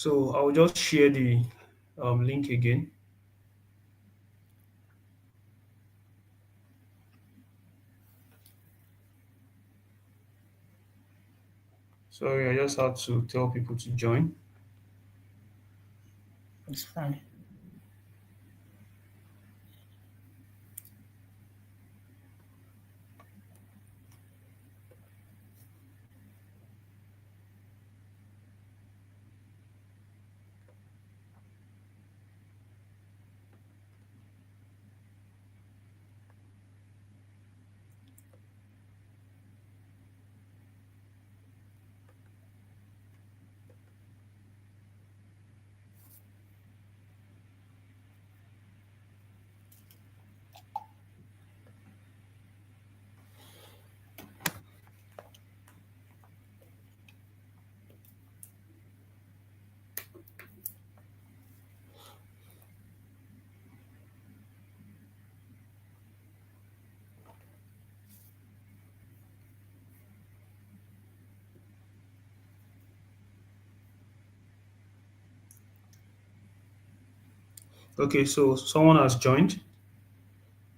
So I'll just share the link again. Sorry, I just had to tell people to join. It's fine. Okay, so someone has joined.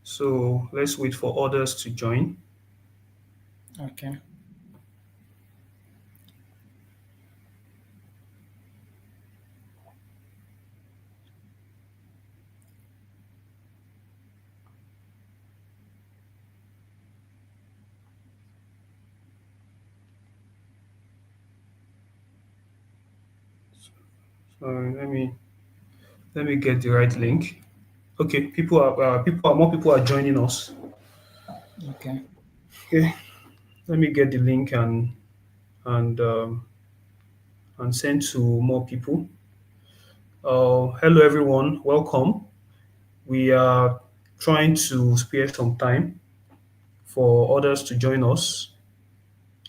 So let's wait for others to join. Okay. Sorry, let me get the right link. Okay, more people are joining us. Okay. Okay, let me get the link and send to more people. Hello everyone, welcome. We are trying to spare some time for others to join us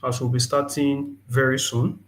as we'll be starting very soon.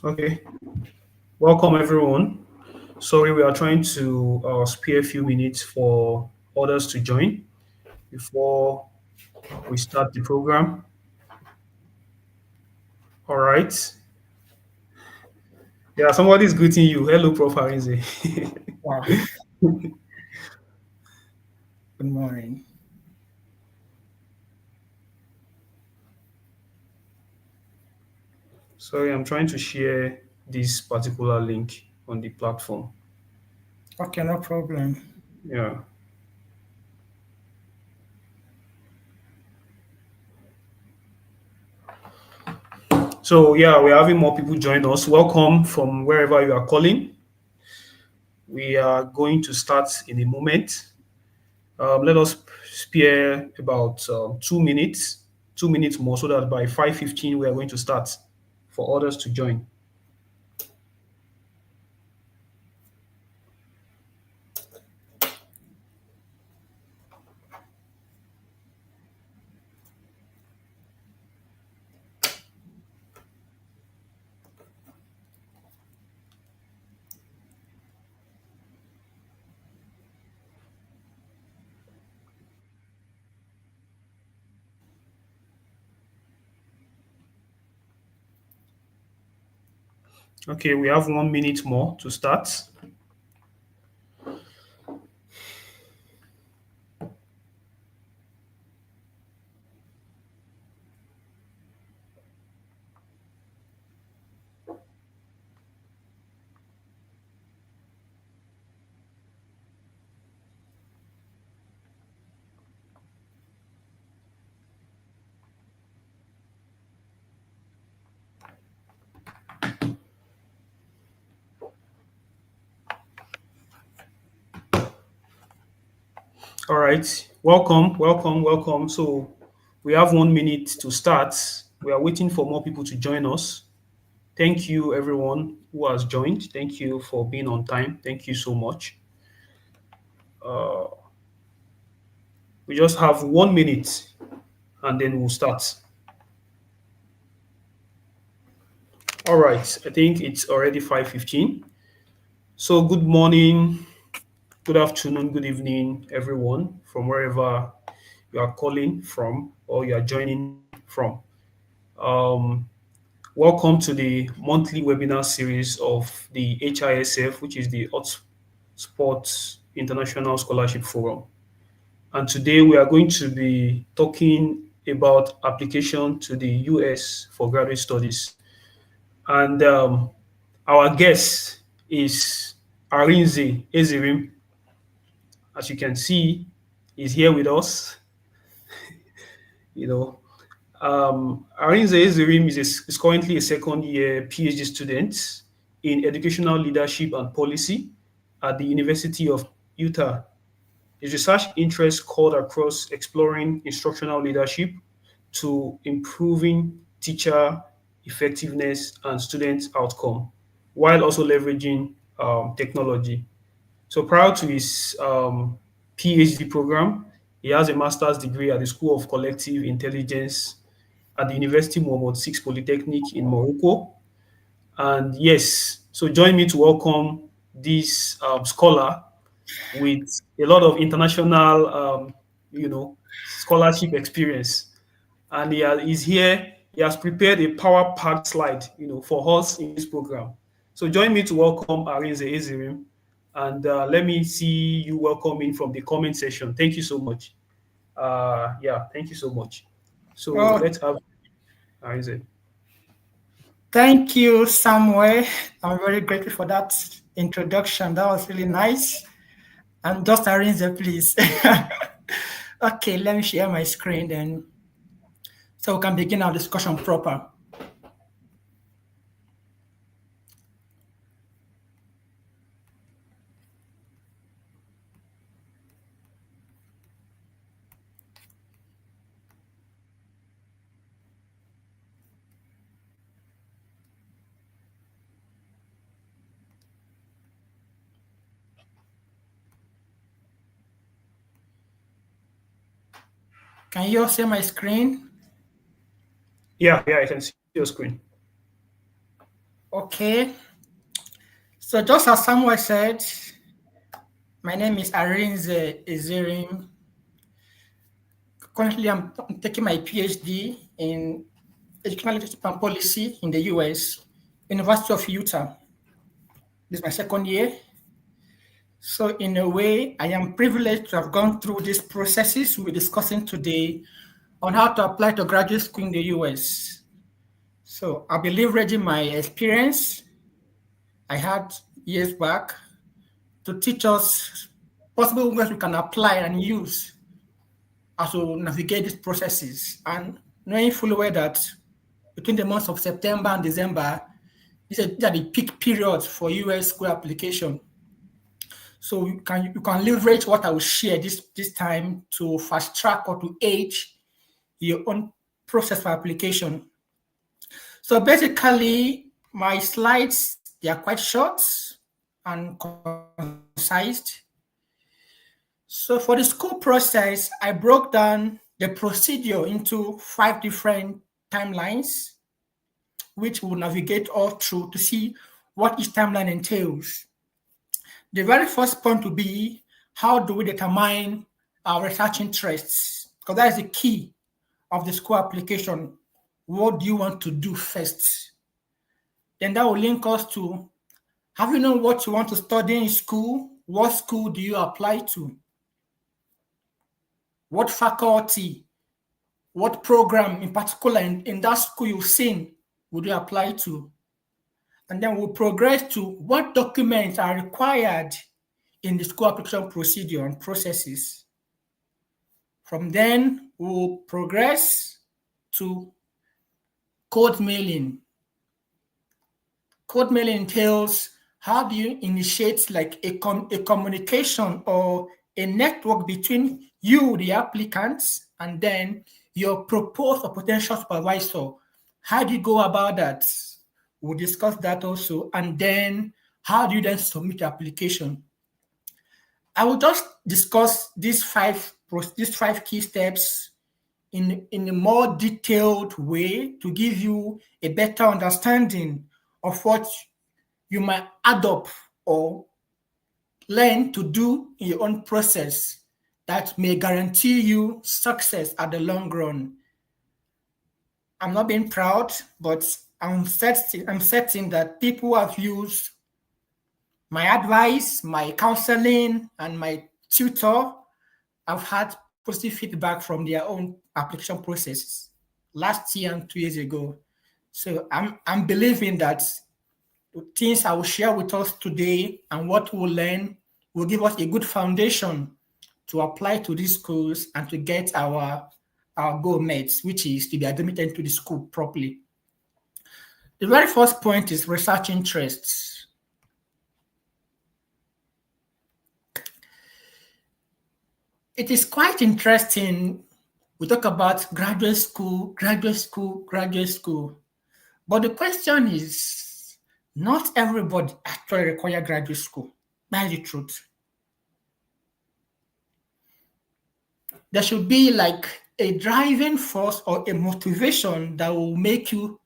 Okay, welcome everyone. Sorry, we are trying to spare a few minutes for others to join before we start the program. All right. Yeah, somebody's greeting you. Hello, Prof. Harinze. Wow. Good morning. Sorry, I'm trying to share this particular link on the platform. Okay, no problem. Yeah. So yeah, we're having more people join us. Welcome from wherever you are calling. We are going to start in a moment. Let us spare about 2 minutes, 2 minutes more, so that by 5:15 we are going to start for others to join. Okay, we have 1 minute more to start. All right. Welcome, welcome, welcome. So we have 1 minute to start. We are waiting for more people to join us. Thank you, everyone who has joined. Thank you for being on time. Thank you so much. Uh, we just have 1 minute and then we'll start. All right. I think it's already 5:15. So good morning, good afternoon, good evening, everyone, from wherever you are calling from or you are joining from. Um, Welcome to the monthly webinar series of the HISF, which is the Sports International Scholarship Forum. And today we are going to be talking about application to the US for graduate studies. And our guest is Arinze Ezirim. As you can see, he's here with us. You know, Arinze Ezirim is currently a second year PhD student in educational leadership and policy at the University of Utah. His research interests cut across exploring instructional leadership to improving teacher effectiveness and student outcome, while also leveraging technology. So prior to his PhD program, he has a master's degree at the School of Collective Intelligence at the University Mohammed VI Polytechnic in Morocco. And yes, so join me to welcome this scholar with a lot of international, scholarship experience. And he's here. He has prepared a power-packed slide, for us in this program. So join me to welcome Arinze Ezirim. And let me see you welcoming from the comment section. Thank you so much. Yeah, thank you so much. So Oh, let's have Arinze. thank you, Samuel. I'm very grateful for that introduction. That was really nice. And just arrange it, please. Okay, let me share my screen then so we can begin our discussion proper. Can you all see my screen? Yeah, I can see your screen. Okay. So just as Samuel said, my name is Arinze Ezerim. Currently, I'm taking my PhD in educational leadership and policy in the US, University of Utah. This is my second year. So in a way, I am privileged to have gone through these processes we're discussing today on how to apply to graduate school in the US. So I'll be leveraging my experience I had years back to teach us possible ways we can apply and use as to navigate these processes. And knowing fully well that between the months of September and December, these are the peak periods for US school application. So you can leverage what I will share this time to fast track or to age your own process for application. So basically, my slides, they are quite short and concise. So for the school process, I broke down the procedure into 5 different timelines, which we'll navigate all through to see what each timeline entails. The very first point will be, how do we determine our research interests? Because that is the key of the school application. What do you want to do first? Then that will link us to, have you known what you want to study in school? What school do you apply to? What faculty, what program in particular in that school you've seen would you apply to? And then we'll progress to what documents are required in the school application procedure and processes. From then, we'll progress to code mailing. Code mailing entails, how do you initiate like a communication or a network between you, the applicants, and then your proposed or potential supervisor. How do you go about that? We'll discuss that also. And then how do you then submit your application? I will just discuss these five key steps in a more detailed way to give you a better understanding of what you might adopt or learn to do in your own process that may guarantee you success at the long run. I'm not being proud, but I'm certain that people who have used my advice, my counseling, and my tutor have had positive feedback from their own application processes last year and 2 years ago. So I'm believing that the things I will share with us today and what we'll learn will give us a good foundation to apply to these schools and to get our goal met, which is to be admitted into the school properly. The very first point is research interests. It is quite interesting. We talk about graduate school, graduate school, graduate school. But the question is, not everybody actually require graduate school. That's the truth. There should be like a driving force or a motivation that will make you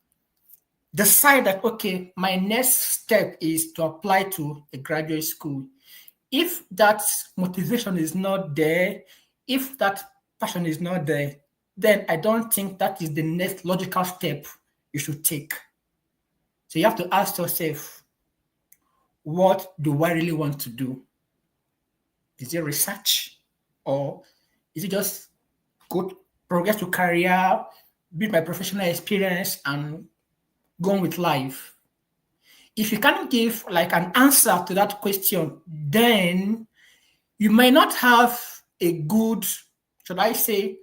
decide that, okay, my next step is to apply to a graduate school. If that motivation is not there, if that passion is not there, then I don't think that is the next logical step you should take. So you have to ask yourself, what do I really want to do? Is it research, or is it just good progress to career, build my professional experience, and go on with life? If you can't give like an answer to that question, then you might not have a good, should I say,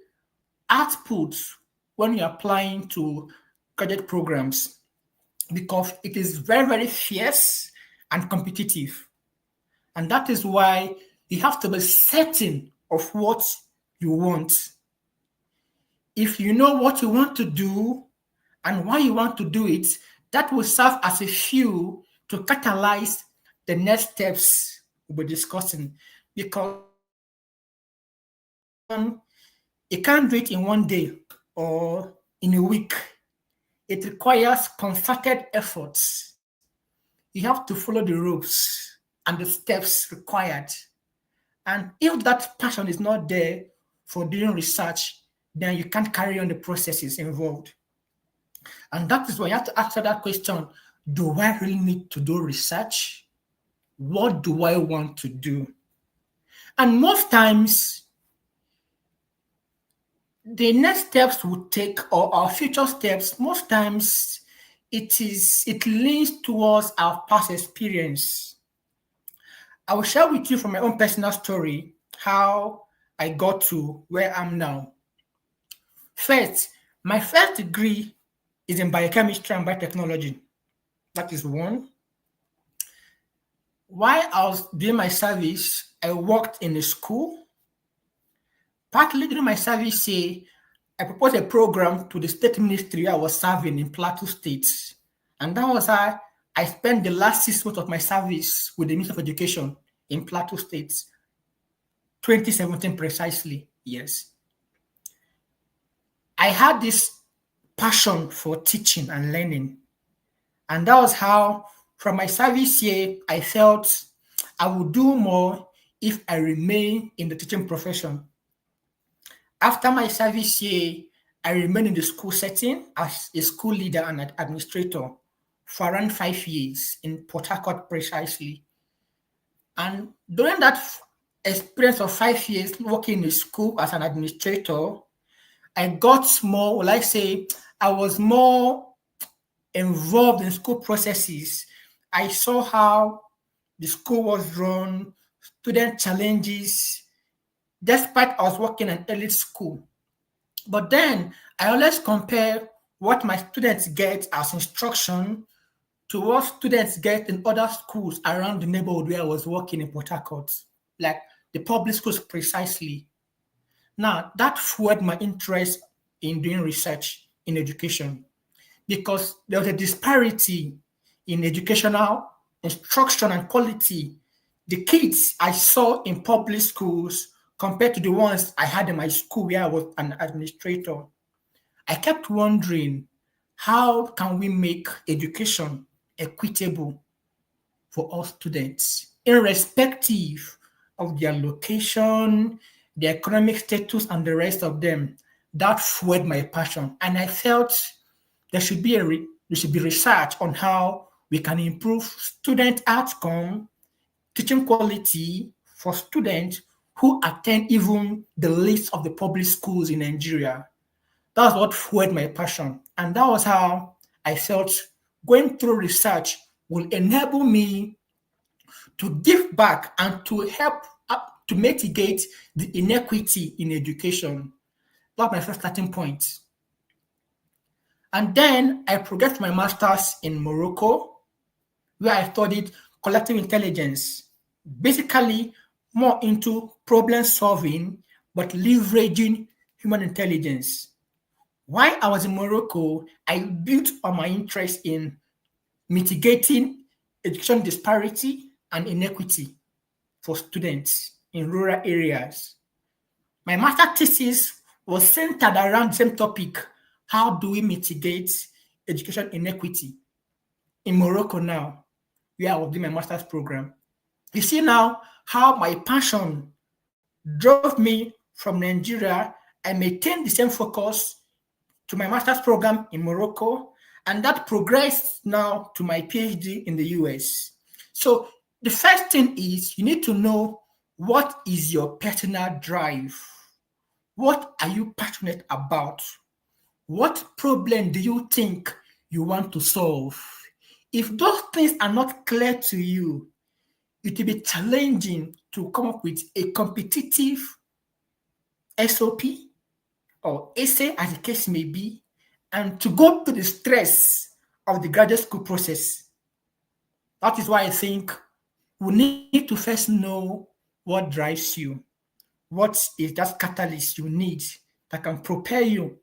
output when you're applying to graduate programs, because it is very, very fierce and competitive. And that is why you have to be certain of what you want. If you know what you want to do and why you want to do it, that will serve as a fuel to catalyze the next steps we'll be discussing. Because you can't do it in one day or in a week. It requires concerted efforts. You have to follow the ropes and the steps required. And if that passion is not there for doing research, then you can't carry on the processes involved. And that is why you have to answer that question, do I really need to do research? What do I want to do? And most times, the next steps we take or our future steps, most times it leans towards our past experience. I will share with you from my own personal story how I got to where I am now. First, my first degree is in biochemistry and biotechnology. That is one. While I was doing my service, I worked in a school. Partly during my service here, I proposed a program to the state ministry I was serving in Plateau State. And that was how I spent the last 6 months of my service with the Ministry of Education in Plateau State. 2017 precisely, yes. I had this passion for teaching and learning. And that was how, from my service here, I felt I would do more if I remain in the teaching profession. After my service here, I remained in the school setting as a school leader and administrator for around 5 years in Port Harcourt precisely. And during that experience of 5 years working in the school as an administrator, I got more, will I say, I was more involved in school processes. I saw how the school was run, student challenges, despite I was working in elite school. But then I always compare what my students get as instruction to what students get in other schools around the neighborhood where I was working in Port Harcourt. Like the public schools precisely. Now, that fueled my interest in doing research in education because there was a disparity in educational instruction and quality. The kids I saw in public schools compared to the ones I had in my school where I was an administrator. I kept wondering, how can we make education equitable for all students, irrespective of their location, their economic status, and the rest of them? That fueled my passion, and I felt there should be research on how we can improve student outcome, teaching quality for students who attend even the least of the public schools in Nigeria. That's what fueled my passion. And that was how I felt going through research will enable me to give back and to help to mitigate the inequity in education. That's my first starting point. And then I progressed my master's in Morocco, where I studied collective intelligence, basically more into problem solving, but leveraging human intelligence. While I was in Morocco, I built on my interest in mitigating education disparity and inequity for students in rural areas. My master thesis was centered around the same topic: how do we mitigate education inequity in Morocco now, where I was doing my master's program. You see now how my passion drove me from Nigeria. I maintained the same focus to my master's program in Morocco, and that progressed now to my PhD in the US. So the first thing is you need to know what is your personal drive. What are you passionate about? What problem do you think you want to solve? If those things are not clear to you, it will be challenging to come up with a competitive SOP or essay, as the case may be, and to go through the stress of the graduate school process. That is why I think we need to first know what drives you. What is that catalyst you need that can prepare you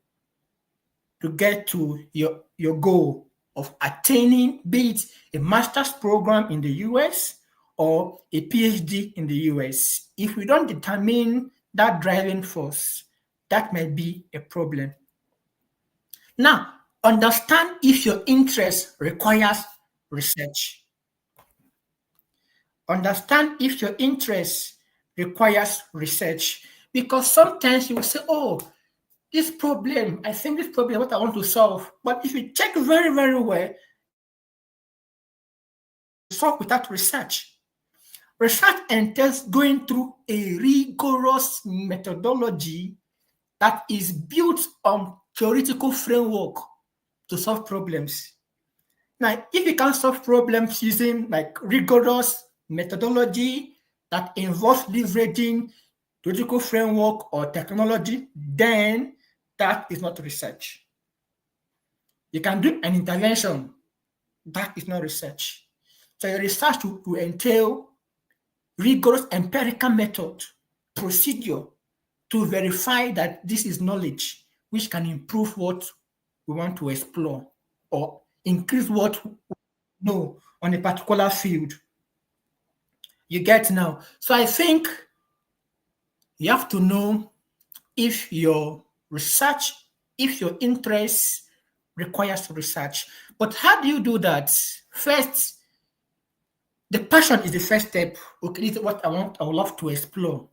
to get to your goal of attaining, be it a master's program in the US or a PhD in the US. If we don't determine that driving force, that might be a problem. Now, understand if your interest requires research. Understand if your interest requires research, because sometimes you will say, oh, this problem, I think this problem is what I want to solve. But if you check very, very well, solve without research. Research entails going through a rigorous methodology that is built on theoretical framework to solve problems. Now, if you can solve problems using like rigorous methodology that involves leveraging theoretical framework or technology, then that is not research. You can do an intervention, that is not research. So your research will entail rigorous empirical method, procedure to verify that this is knowledge which can improve what we want to explore or increase what we know on a particular field. You get now? So I think you have to know if your research, if your interest requires research. But how do you do that? First, the passion is the first step. Okay, this is what I would love to explore.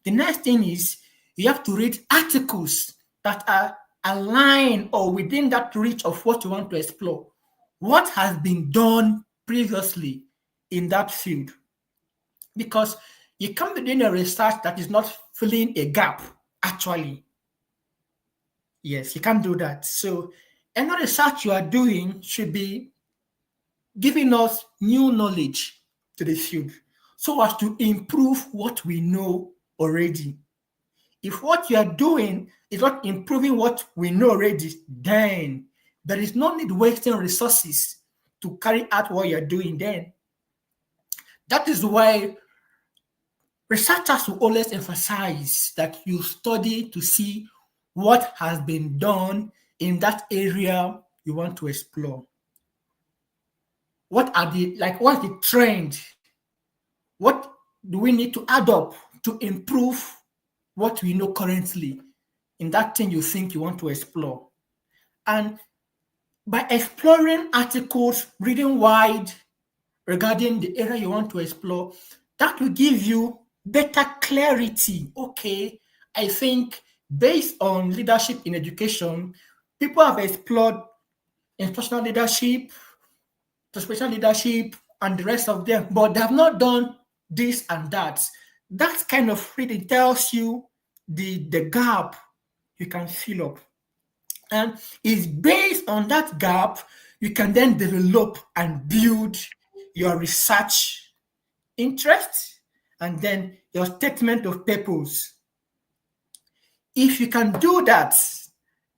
The next thing is you have to read articles that are aligned or within that reach of what you want to explore. What has been done previously in that field? Because you can't be doing a research that is not filling a gap, actually. Yes, you can't do that. So any research you are doing should be giving us new knowledge to the field so as to improve what we know already. If what you are doing is not improving what we know already, then there is no need wasting resources to carry out what you're doing then. That is why Researchers will always emphasize that you study to see what has been done in that area you want to explore. What's the trend? What do we need to adopt to improve what we know currently in that thing you think you want to explore? And by exploring articles, reading wide regarding the area you want to explore, that will give you better clarity. Okay, I think based on leadership in education, people have explored instructional leadership, special leadership, and the rest of them, but they have not done this and that. That kind of reading tells you the gap you can fill up. And it's based on that gap, you can then develop and build your research interest and then your statement of purpose. If you can do that,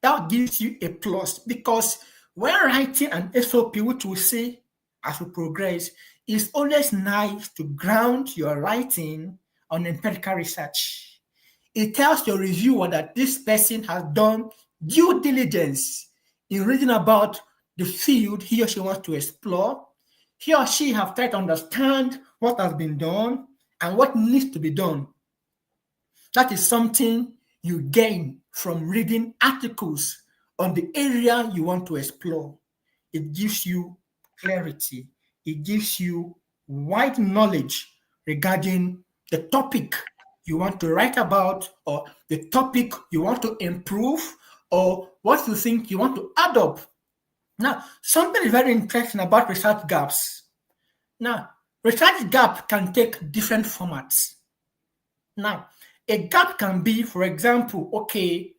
that gives you a plus, because when writing an SOP, which we'll see as we progress, it's always nice to ground your writing on empirical research. It tells your reviewer that this person has done due diligence in reading about the field he or she wants to explore. He or she have tried to understand what has been done and what needs to be done. That is something you gain from reading articles on the area you want to explore. It gives you clarity. It gives you wide knowledge regarding the topic you want to write about, or the topic you want to improve, or what you think you want to adopt. Now, something is very interesting about research gaps. Now, research gap can take different formats. Now, a gap can be, for example, okay,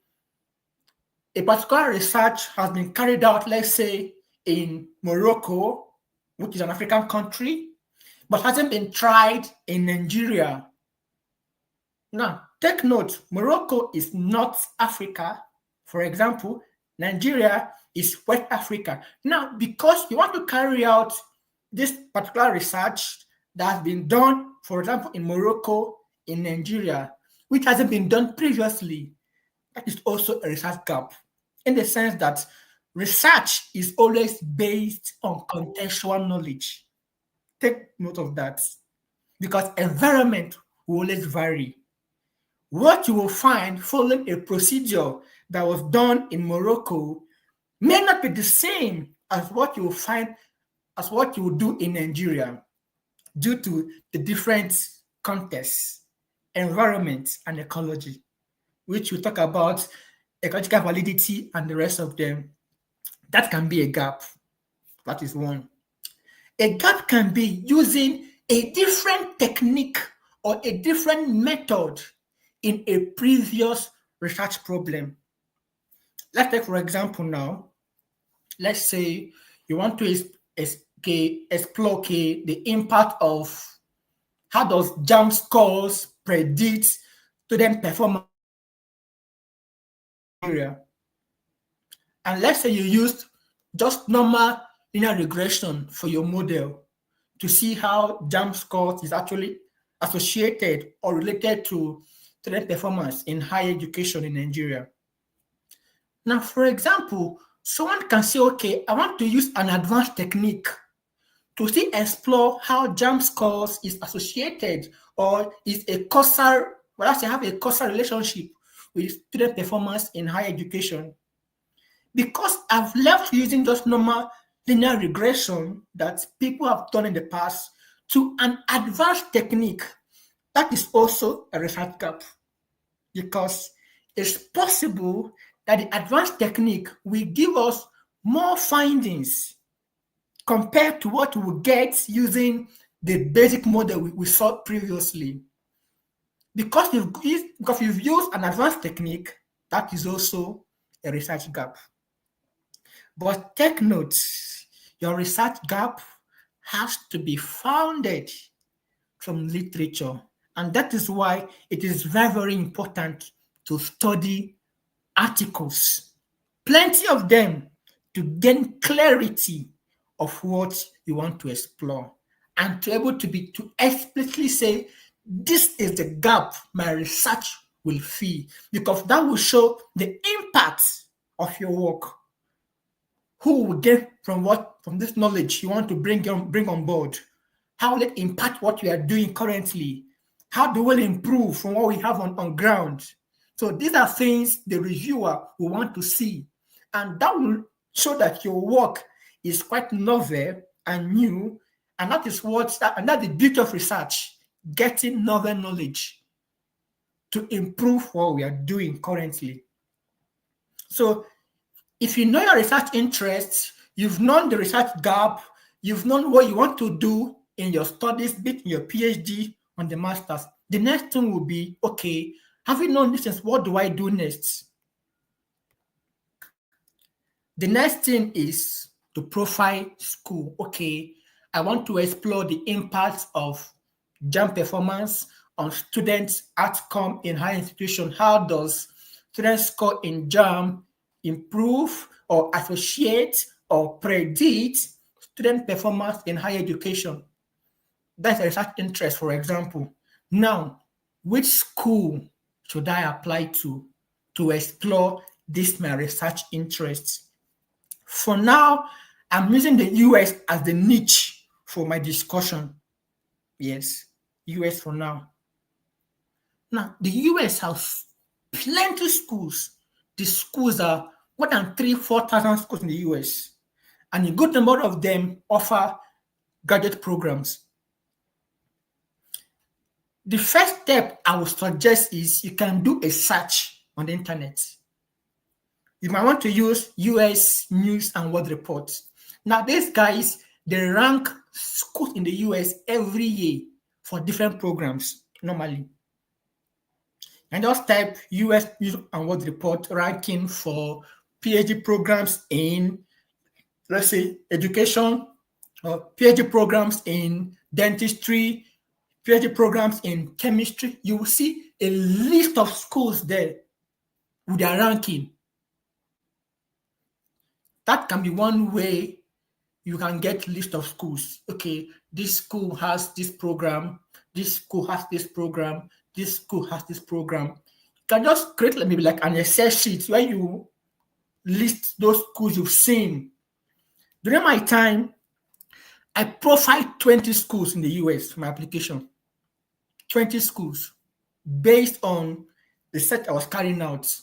a particular research has been carried out, let's say, in Morocco, which is an African country, but hasn't been tried in Nigeria. Now, take note, Morocco is North Africa, for example, Nigeria is West Africa. Now, because you want to carry out this particular research that has been done, for example, in Morocco, in Nigeria, which hasn't been done previously, that is also a research gap, in the sense that research is always based on contextual knowledge. Take note of that, because environment will always vary. What you will find following a procedure that was done in Morocco may not be the same as what you will find as what you will do in Nigeria, due to the different contexts, environment, and ecology, which we talk about ecological validity and the rest of them. That can be a gap. That is one. A gap can be using a different technique or a different method in a previous research problem. Let's take, for example, now, let's say you want to explore the impact of how does jump scores predict student performance area. And let's say you used just normal linear regression for your model to see how jump scores is actually associated or related to student performance in higher education in Nigeria. Now, for example, someone can say, okay, I want to use an advanced technique to still explore how jump scores is associated or is a causal, well, actually have a causal relationship with student performance in higher education. Because I've left using just normal linear regression that people have done in the past to an advanced technique, that is also a research gap. Because it's possible that the advanced technique will give us more findings compared to what we would get using the basic model we saw previously. Because you've used an advanced technique, that is also a research gap. But take note, your research gap has to be founded from literature. And that is why it is very, very important to study articles, plenty of them, to gain clarity of what you want to explore and to able to explicitly say, this is the gap my research will fill, because that will show the impact of your work. Who will get from this knowledge you want to bring on board? How will it impact what we are doing currently? How do we improve from what we have on ground? So these are things the reviewer will want to see, and that will show that your work is quite novel and new, and that's the beauty of research, getting novel knowledge to improve what we are doing currently. So if you know your research interests, you've known the research gap, you've known what you want to do in your studies, be it in your PhD or the master's, the next thing will be, okay, having known this, what do I do next? The next thing is to profile school. Okay, I want to explore the impact of JAM performance on students' outcome in higher institution. How does student score in JAM improve or associate or predict student performance in higher education? That's a research interest, for example. Now, which school should I apply to explore this my research interests? For now, I'm using the US as the niche for my discussion. Yes, US for now. Now, the US has plenty of schools. The schools are more than 4,000 schools in the US, and a good number of them offer graduate programs. The first step I would suggest is you can do a search on the internet. You might want to use US News and World Report. Now, these guys, they rank schools in the US every year for different programs, normally. And just type US News and World Report ranking for PhD programs in, let's say, education, or PhD programs in dentistry, PhD programs in chemistry. You will see a list of schools there with their ranking. That can be one way you can get list of schools. Okay, this school has this program, this school has this program, this school has this program. You can just create maybe like an Excel sheet where you list those schools you've seen. During my time, I profiled 20 schools in the US for my application. 20 schools based on the set I was carrying out.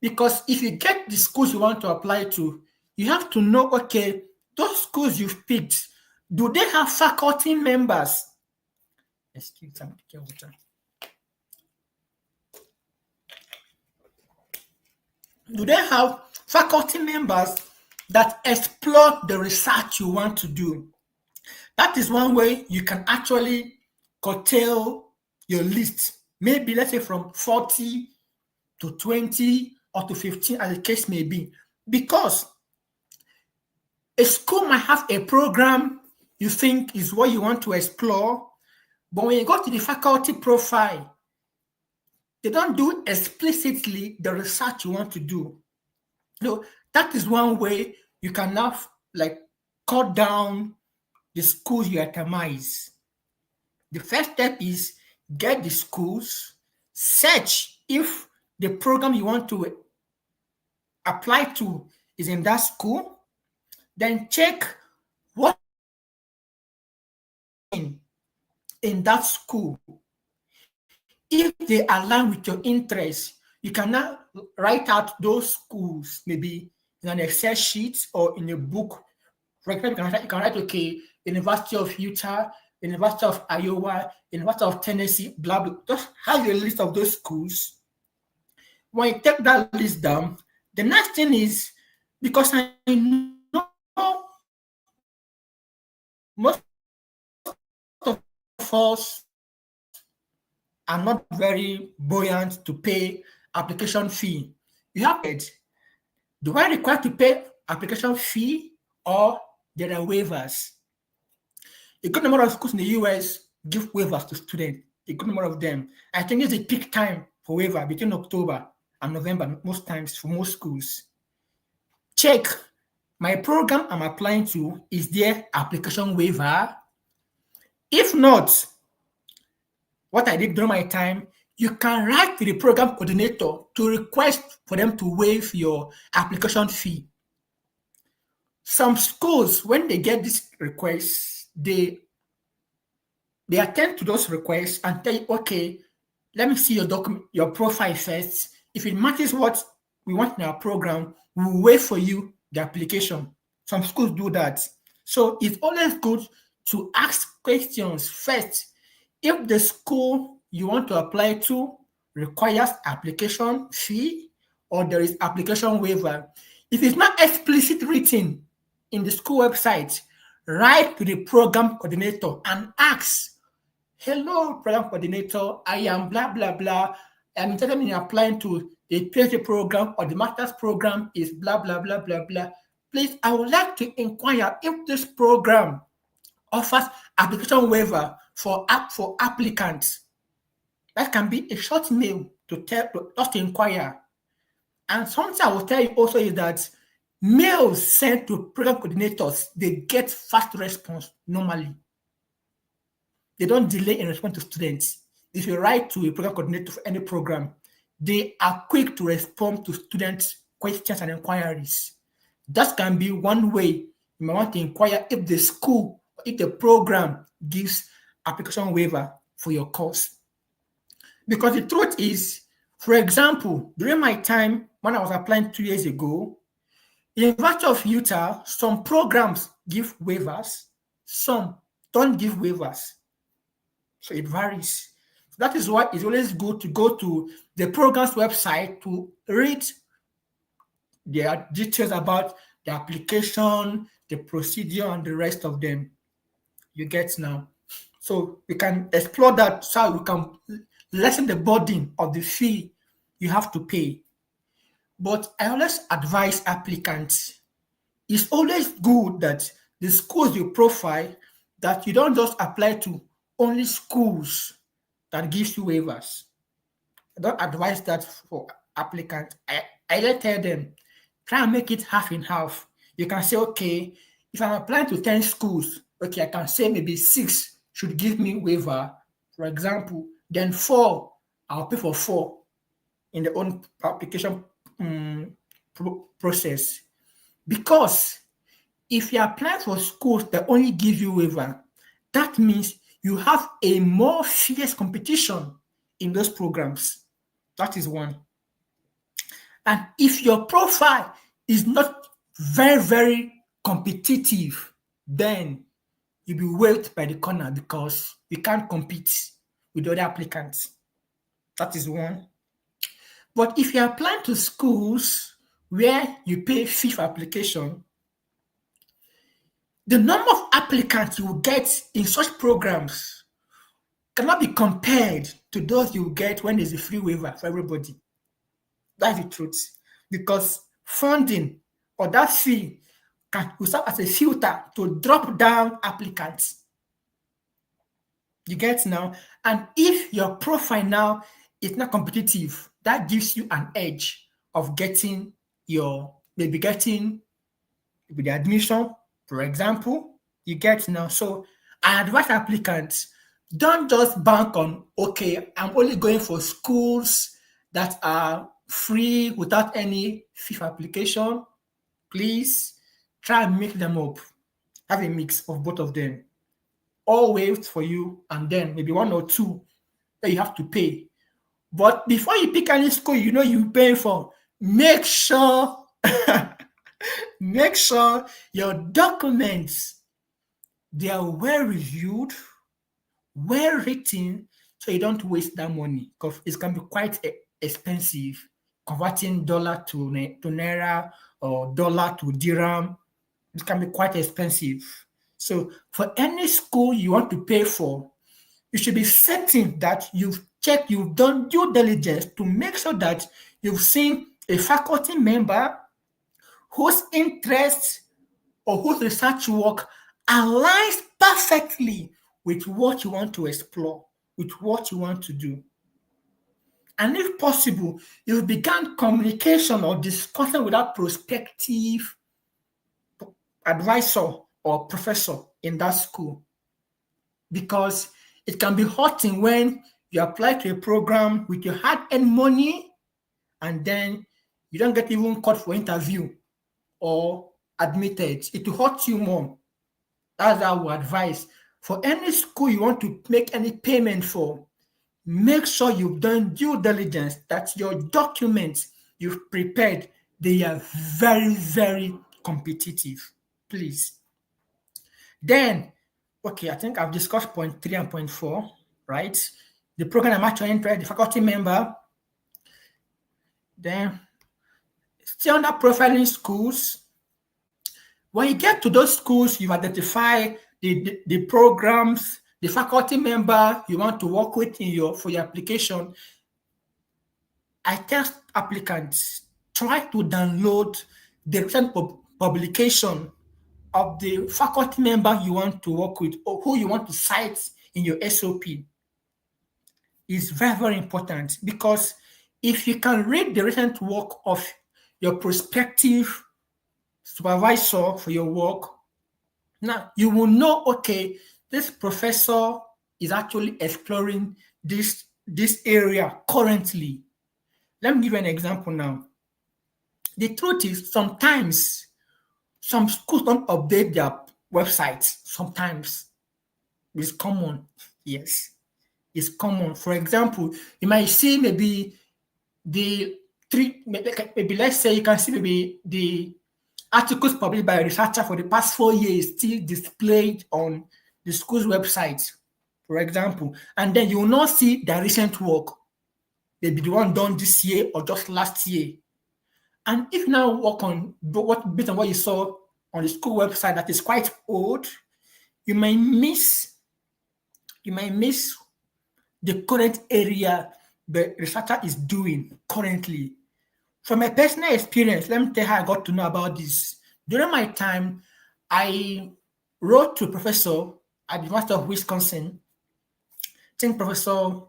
Because if you get the schools you want to apply to, you have to know, okay, those schools you've picked, do they have faculty members? Excuse me, do they have faculty members that explore the research you want to do? That is one way you can actually curtail your list. Maybe let's say from 40 to 20 or to 15 as the case may be. Because a school might have a program you think is what you want to explore, but when you go to the faculty profile, they don't do explicitly the research you want to do. So that is one way you can now cut down the schools you itemize. The first step is get the schools, search if the program you want to apply to is in that school, then check what in that school. If they align with your interests, you can now write out those schools, maybe in an Excel sheet or in a book. For example, you can write, okay, University of Utah, University of Iowa, University of Tennessee, blah, blah. Just have a list of those schools. When you take that list down, the next thing is, because I know most of us are not very buoyant to pay application fee. You have it. Do I require to pay application fee or there are waivers? A good number of schools in the US give waivers to students. A good number of them. I think it's a peak time for waiver between October and November, most times for most schools. Check my program I'm applying to, is there application waiver? If not, what I did during my time, you can write to the program coordinator to request for them to waive your application fee. Some schools, when they get this request, they attend to those requests and tell you, okay, let me see your document, your profile first. If it matches what we want in our program, we'll wait for you the application. Some schools do that. So it's always good to ask questions first. If the school you want to apply to requires application fee or there is application waiver, if it's not explicit written in the school website, write to the program coordinator and ask, hello, program coordinator, I am blah, blah, blah. I'm interested in applying to the PhD program or the master's program is blah, blah, blah, blah, blah. Please, I would like to inquire if this program offers application waiver for applicants. That can be a short mail to just to inquire. And something I will tell you also is that mails sent to program coordinators, they get fast response normally. They don't delay in response to students. If you write to a program coordinator for any program, they are quick to respond to students' questions and inquiries. That can be one way you might want to inquire if the school or if the program gives application waiver for your course. Because the truth is, for example, during my time when I was applying 2 years ago, University of Utah, some programs give waivers, some don't give waivers. So it varies. So that is why it's always good to go to the program's website to read their details about the application, the procedure, and the rest of them. You get now. So we can explore that so we can lessen the burden of the fee you have to pay. But I always advise applicants, it's always good that the schools you profile, that you don't just apply to only schools that gives you waivers. I don't advise that for applicants. I just tell them, try and make it half and half. You can say, okay, if I'm applying to 10 schools, okay, I can say maybe 6 should give me waiver, for example, then 4, I'll pay for 4 in the own application process. Because if you apply for schools that only give you waiver, that means you have a more fierce competition in those programs. That is one. And if your profile is not very, very competitive, then you'll be waved by the corner because you can't compete with other applicants. That is one. But if you apply to schools where you pay fee for application, the number of applicants you will get in such programs cannot be compared to those you will get when there's a free waiver for everybody. That's the truth. Because funding or that fee will serve as a filter to drop down applicants. You get now? And if your profile now is not competitive, that gives you an edge of getting the admission, for example. You get now. So I advise applicants, don't just bank on, okay, I'm only going for schools that are free without any fee for application. Please try and make them up. Have a mix of both of them. All waived for you, and then maybe 1 or 2 that you have to pay. But before you pick any school you know you pay for, make sure your documents, they are well reviewed, well written, so you don't waste that money, because it can be quite expensive converting dollar to naira or dollar to dirham. It can be quite expensive. So for any school you want to pay for, you should be certain that you've done due diligence to make sure that you've seen a faculty member whose interests or whose research work aligns perfectly with what you want to explore, with what you want to do. And if possible, you've begun communication or discussion with that prospective advisor or professor in that school. Because it can be hurting when you apply to a program with your hard-earned money, and then you don't get even called for interview or admitted. It will hurt you more. That's our advice. For any school you want to make any payment for, make sure you've done due diligence, that your documents you've prepared, they are very, very competitive. Please. Then, okay, I think I've discussed point 3 and point 4, right? The program I'm actually interested, the faculty member. Then, stay under profiling schools. When you get to those schools, you identify the programs, the faculty member you want to work with for your application. I tell applicants, try to download the recent publication of the faculty member you want to work with or who you want to cite in your SOP. Is very, very important, because if you can read the recent work of your prospective supervisor for your work, now you will know, okay, this professor is actually exploring this area currently. Let me give you an example now. The truth is, sometimes some schools don't update their websites. Sometimes it's common. Yes, it's common. For example, you might see maybe maybe let's say you can see maybe the articles published by a researcher for the past 4 years still displayed on the school's website, for example, and then you will not see their recent work. Maybe the one done this year or just last year. And if you now work on based on what you saw on the school website that is quite old, you might miss the current area the researcher is doing currently. From my personal experience, let me tell you how I got to know about this. During my time, I wrote to a professor at the University of Wisconsin, I think Professor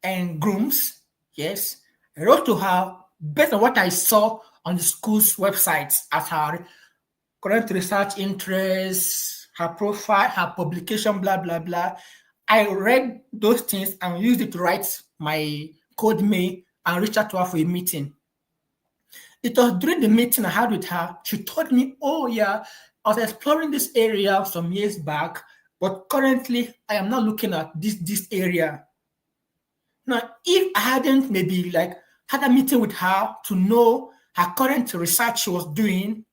N. Grooms. Yes, I wrote to her based on what I saw on the school's website as her current research interests, her profile, her publication, blah, blah, blah. I read those things and used it to write my code mail and reach out to her for a meeting. It was during the meeting I had with her, she told me, oh yeah, I was exploring this area some years back, but currently I am not looking at this area. Now, if I hadn't maybe had a meeting with her to know her current research she was doing,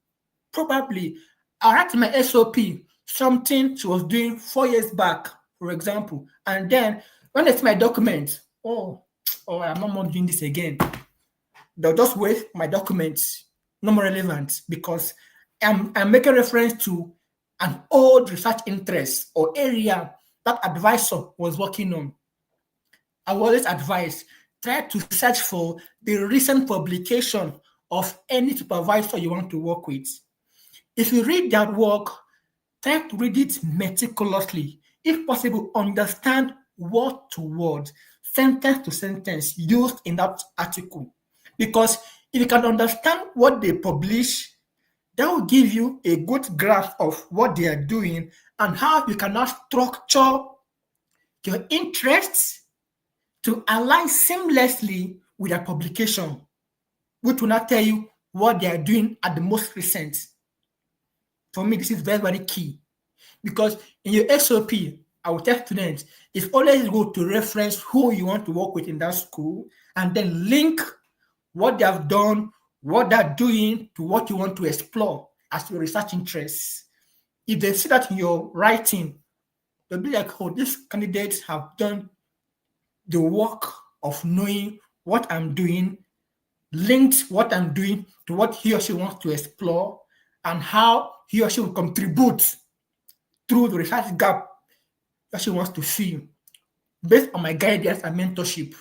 probably I write in my SOP something she was doing 4 years back, for example. And then when I see my document, oh, I'm not more doing this again. They'll just waste my documents, no more relevant, because I'm making reference to an old research interest or area that advisor was working on. I will always advise, try to search for the recent publication of any supervisor you want to work with. If you read that work, try to read it meticulously. If possible, understand word to word, sentence to sentence used in that article. Because if you can understand what they publish, that will give you a good grasp of what they are doing and how you can now structure your interests to align seamlessly with their publication, which will not tell you what they are doing at the most recent. For me, this is very, very key, because in your SOP, I will tell students, it's always good to reference who you want to work with in that school and then link what they have done, what they're doing to what you want to explore as your research interests. If they see that in your writing, they'll be like, oh, these candidates have done the work of knowing what I'm doing, linked what I'm doing to what he or she wants to explore, and how he or she will contribute through the research gap that she wants to fill based on my guidance and mentorship.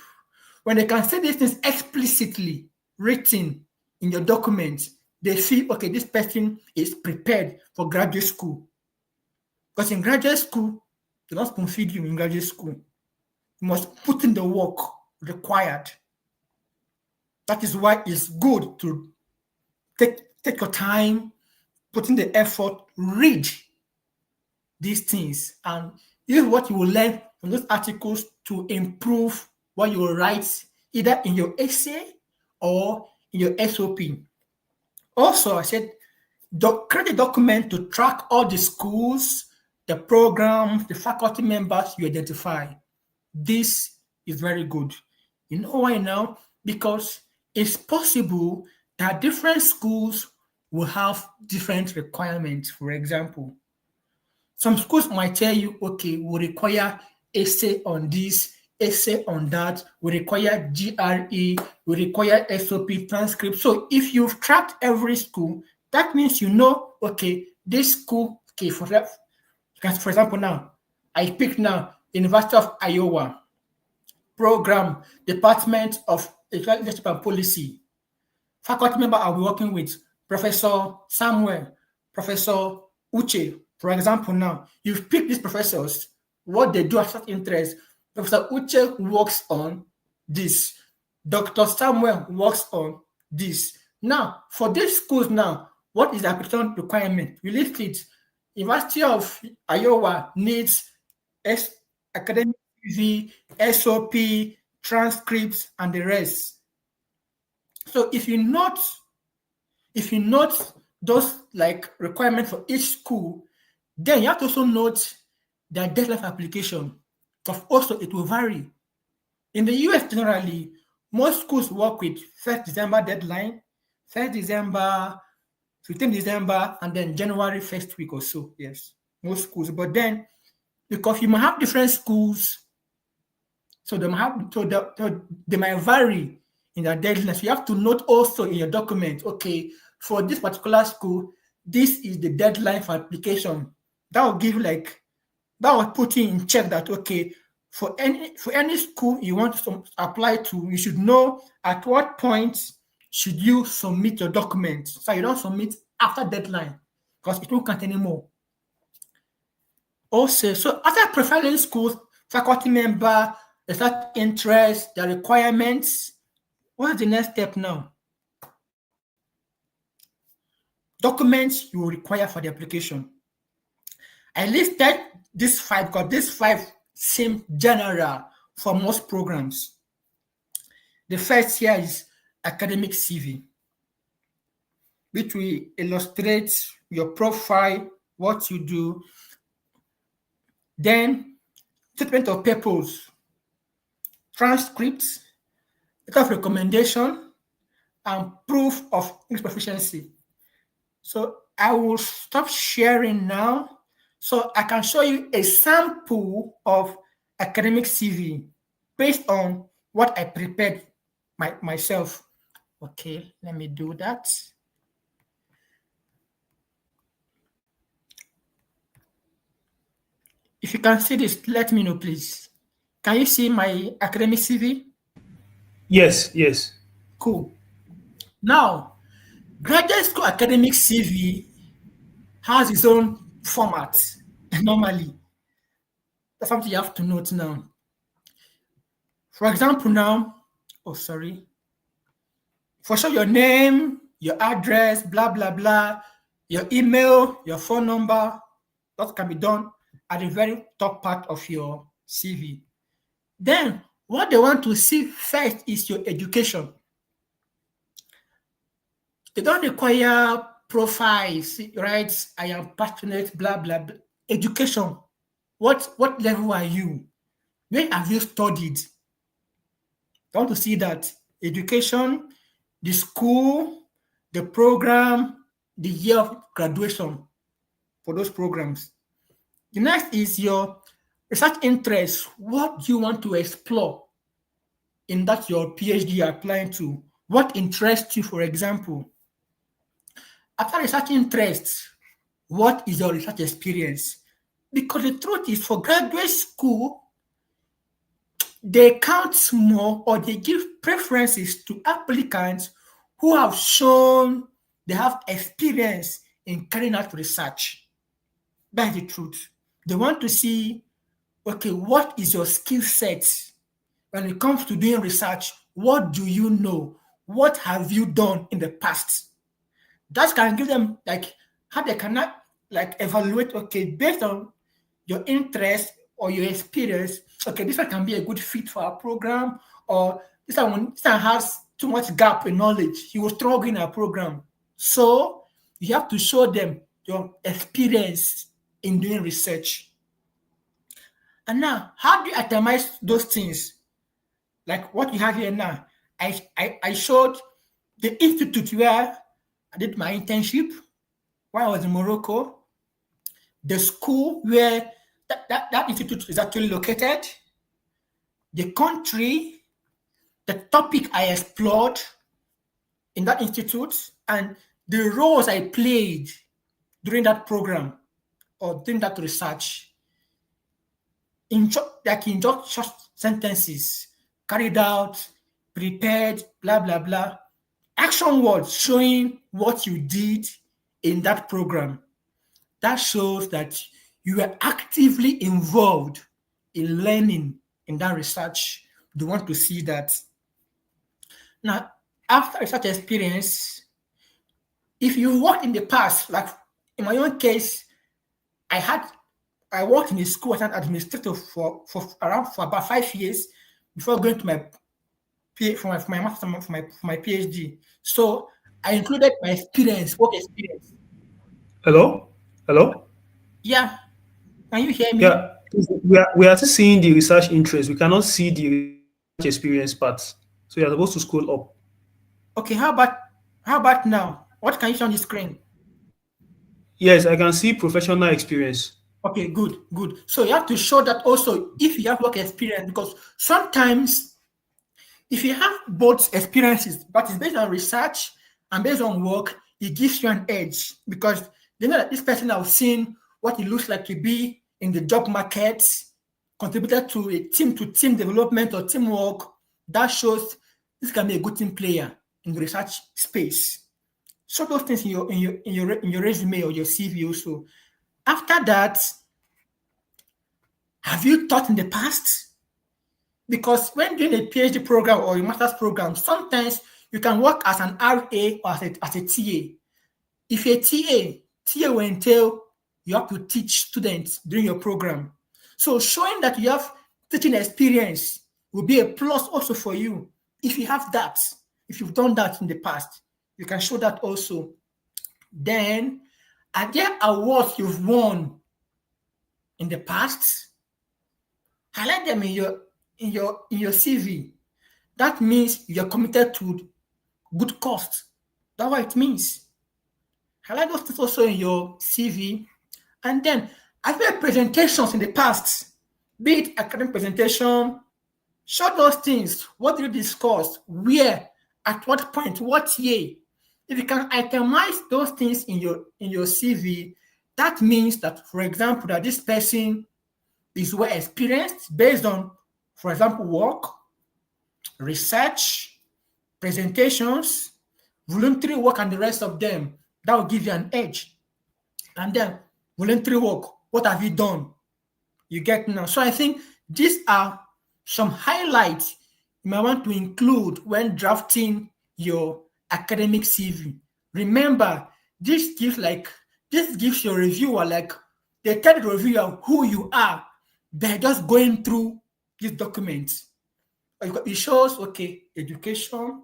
When they can say these things explicitly written in your document, they feel, okay, this person is prepared for graduate school. Because in graduate school, they don't spoon feed you in graduate school. You must put in the work required. That is why it's good to take your time, put in the effort, read these things, and use what you will learn from those articles to improve what you will write either in your essay or in your SOP. Also, I said, create a document to track all the schools, the programs, the faculty members you identify. This is very good. You know why now? Because it's possible that different schools will have different requirements. For example, some schools might tell you, okay, we require essay on this, essay on that, we require GRE, we require SOP transcript. So if you've tracked every school, that means you know, okay, this school, okay, for example now, I pick now University of Iowa, program, Department of Leadership and Policy. Faculty member I'll be working with, Professor Samuel, Professor Uche. For example, now, you've picked these professors, what they do as interest. Professor Uche works on this. Dr. Samuel works on this. Now, for these schools now, what is the application requirement? We list it. University of Iowa needs academic CV, SOP, transcripts, and the rest. So if you note those like requirements for each school, then you have to also note their deadline for application. Because also it will vary. In the US generally, most schools work with 1st December deadline, 1st December, 15th December, and then January 1st week or so. Yes, most schools. But then, because you might have different schools, so they might vary in their deadlines. You have to note also in your document, okay, for this particular school, this is the deadline for application. That will put you in check that, okay, for any school you want to apply to, you should know at what point should you submit your document, so you don't submit after deadline because it won't count anymore. Also, so after profiling schools, faculty member, the start interest, the requirements, what's the next step now? Documents you will require for the application. I listed these 5 because these 5 seem general for most programs. The first here is academic CV, which will illustrate your profile, what you do. Then statement of purpose, transcripts, letter of recommendation, and proof of English proficiency. So I will stop sharing now so I can show you a sample of academic CV based on what I prepared myself. Okay, let me do that. If you can see this, let me know, please. Can you see my academic CV? Yes, yes. Cool. Now, graduate school academic CV has its own format normally. That's something you have to note now. For example, now, for sure, your name, your address, blah, blah, blah, your email, your phone number, that can be done at the very top part of your CV. Then, what they want to see first is your education. They don't require profiles, right? I am passionate, blah, blah, blah. Education. What level are you? Where have you studied? I want to see that. Education, the school, the program, the year of graduation for those programs. The next is your research interest. What do you want to explore in that your PhD you're applying to? What interests you, for example? After research interests, what is your research experience? Because the truth is, for graduate school, they count more or they give preferences to applicants who have shown they have experience in carrying out research. That's the truth. They want to see, okay, what is your skill set when it comes to doing research? What do you know? What have you done in the past? That can give them like how they cannot like evaluate, okay, based on your interest or your experience, okay, this one can be a good fit for our program, or this one has too much gap in knowledge. He will struggle in our program. So you have to show them your experience in doing research. And now, how do you itemize those things? Like what you have here now. I showed the institute where I did my internship while I was in Morocco, the school where that institute is actually located, the country, the topic I explored in that institute, and the roles I played during that program or during that research in just short sentences, carried out, prepared, blah, blah, blah. Action words showing what you did in that program. That shows that you are actively involved in learning in that research. They want to see that. Now, after research experience, if you worked in the past, like in my own case, I worked in a school as an administrator for about 5 years before going to for my master for my PhD. So I included my experience, work experience. Hello? Hello? Yeah, can you hear me? Yeah, we are still seeing the research interest. We cannot see the research experience part. So you're supposed to scroll up. Okay, how about now? What can you see on the screen? Yes, I can see professional experience. Okay, good, good. So you have to show that also if you have work experience, because sometimes if you have both experiences, but it's based on research and based on work, it gives you an edge because they know that this person has seen what it looks like to be in the job market, contributed to a team-to-team development or teamwork. That shows this can be a good team player in the research space. Show those things in your resume or your CV also. After that, have you taught in the past? Because when doing a PhD program or a master's program, sometimes you can work as an RA or as a TA. If you're a TA will entail you have to teach students during your program. So showing that you have teaching experience will be a plus also for you. If you have that, if you've done that in the past, you can show that also. Then, are there awards you've won in the past? Highlight them in your CV. That means you're committed to good cost. That's what it means. Highlight those things also in your CV. And then, I've made presentations in the past, be it academic presentation, show those things. What did you discuss? Where? At what point? What year? If you can itemize those things in your CV, that means that, for example, that this person is well experienced based on, for example, work, research, presentations, voluntary work, and the rest of them. That will give you an edge. And then voluntary work, what have you done? You get now. So I think these are some highlights you might want to include when drafting your academic CV. Remember, this gives your reviewer like they tell the reviewer who you are by just going through these documents. It shows education,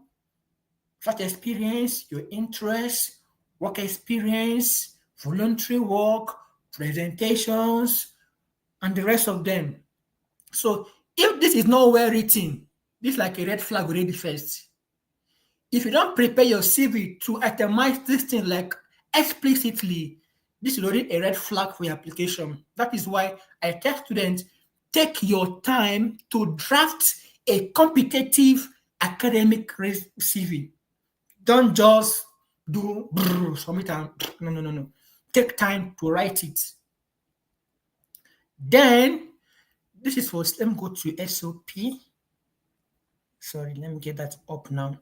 such experience, your interest, work experience, voluntary work, presentations, and the rest of them. So if this is not well written, this is like a red flag already first. If you don't prepare your CV to itemize this thing like explicitly, this is already a red flag for your application. That is why I tell students, take your time to draft a competitive academic CV. Don't just do submit and no. Take time to write it. Then this is for, let me go to SOP. Sorry, let me get that up now.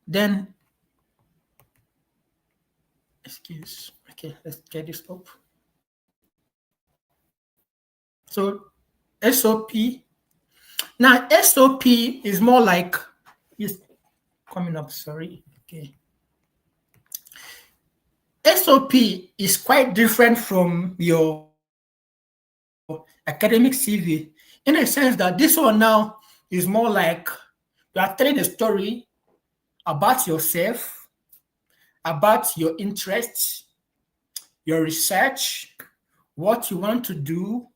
Then, let's get this up. So, SOP. Now, SOP is more like, it's coming up, sorry. Okay. SOP is quite different from your academic CV, in a sense that this one now is more like you are telling a story about yourself, about your interests, your research, what you want to do,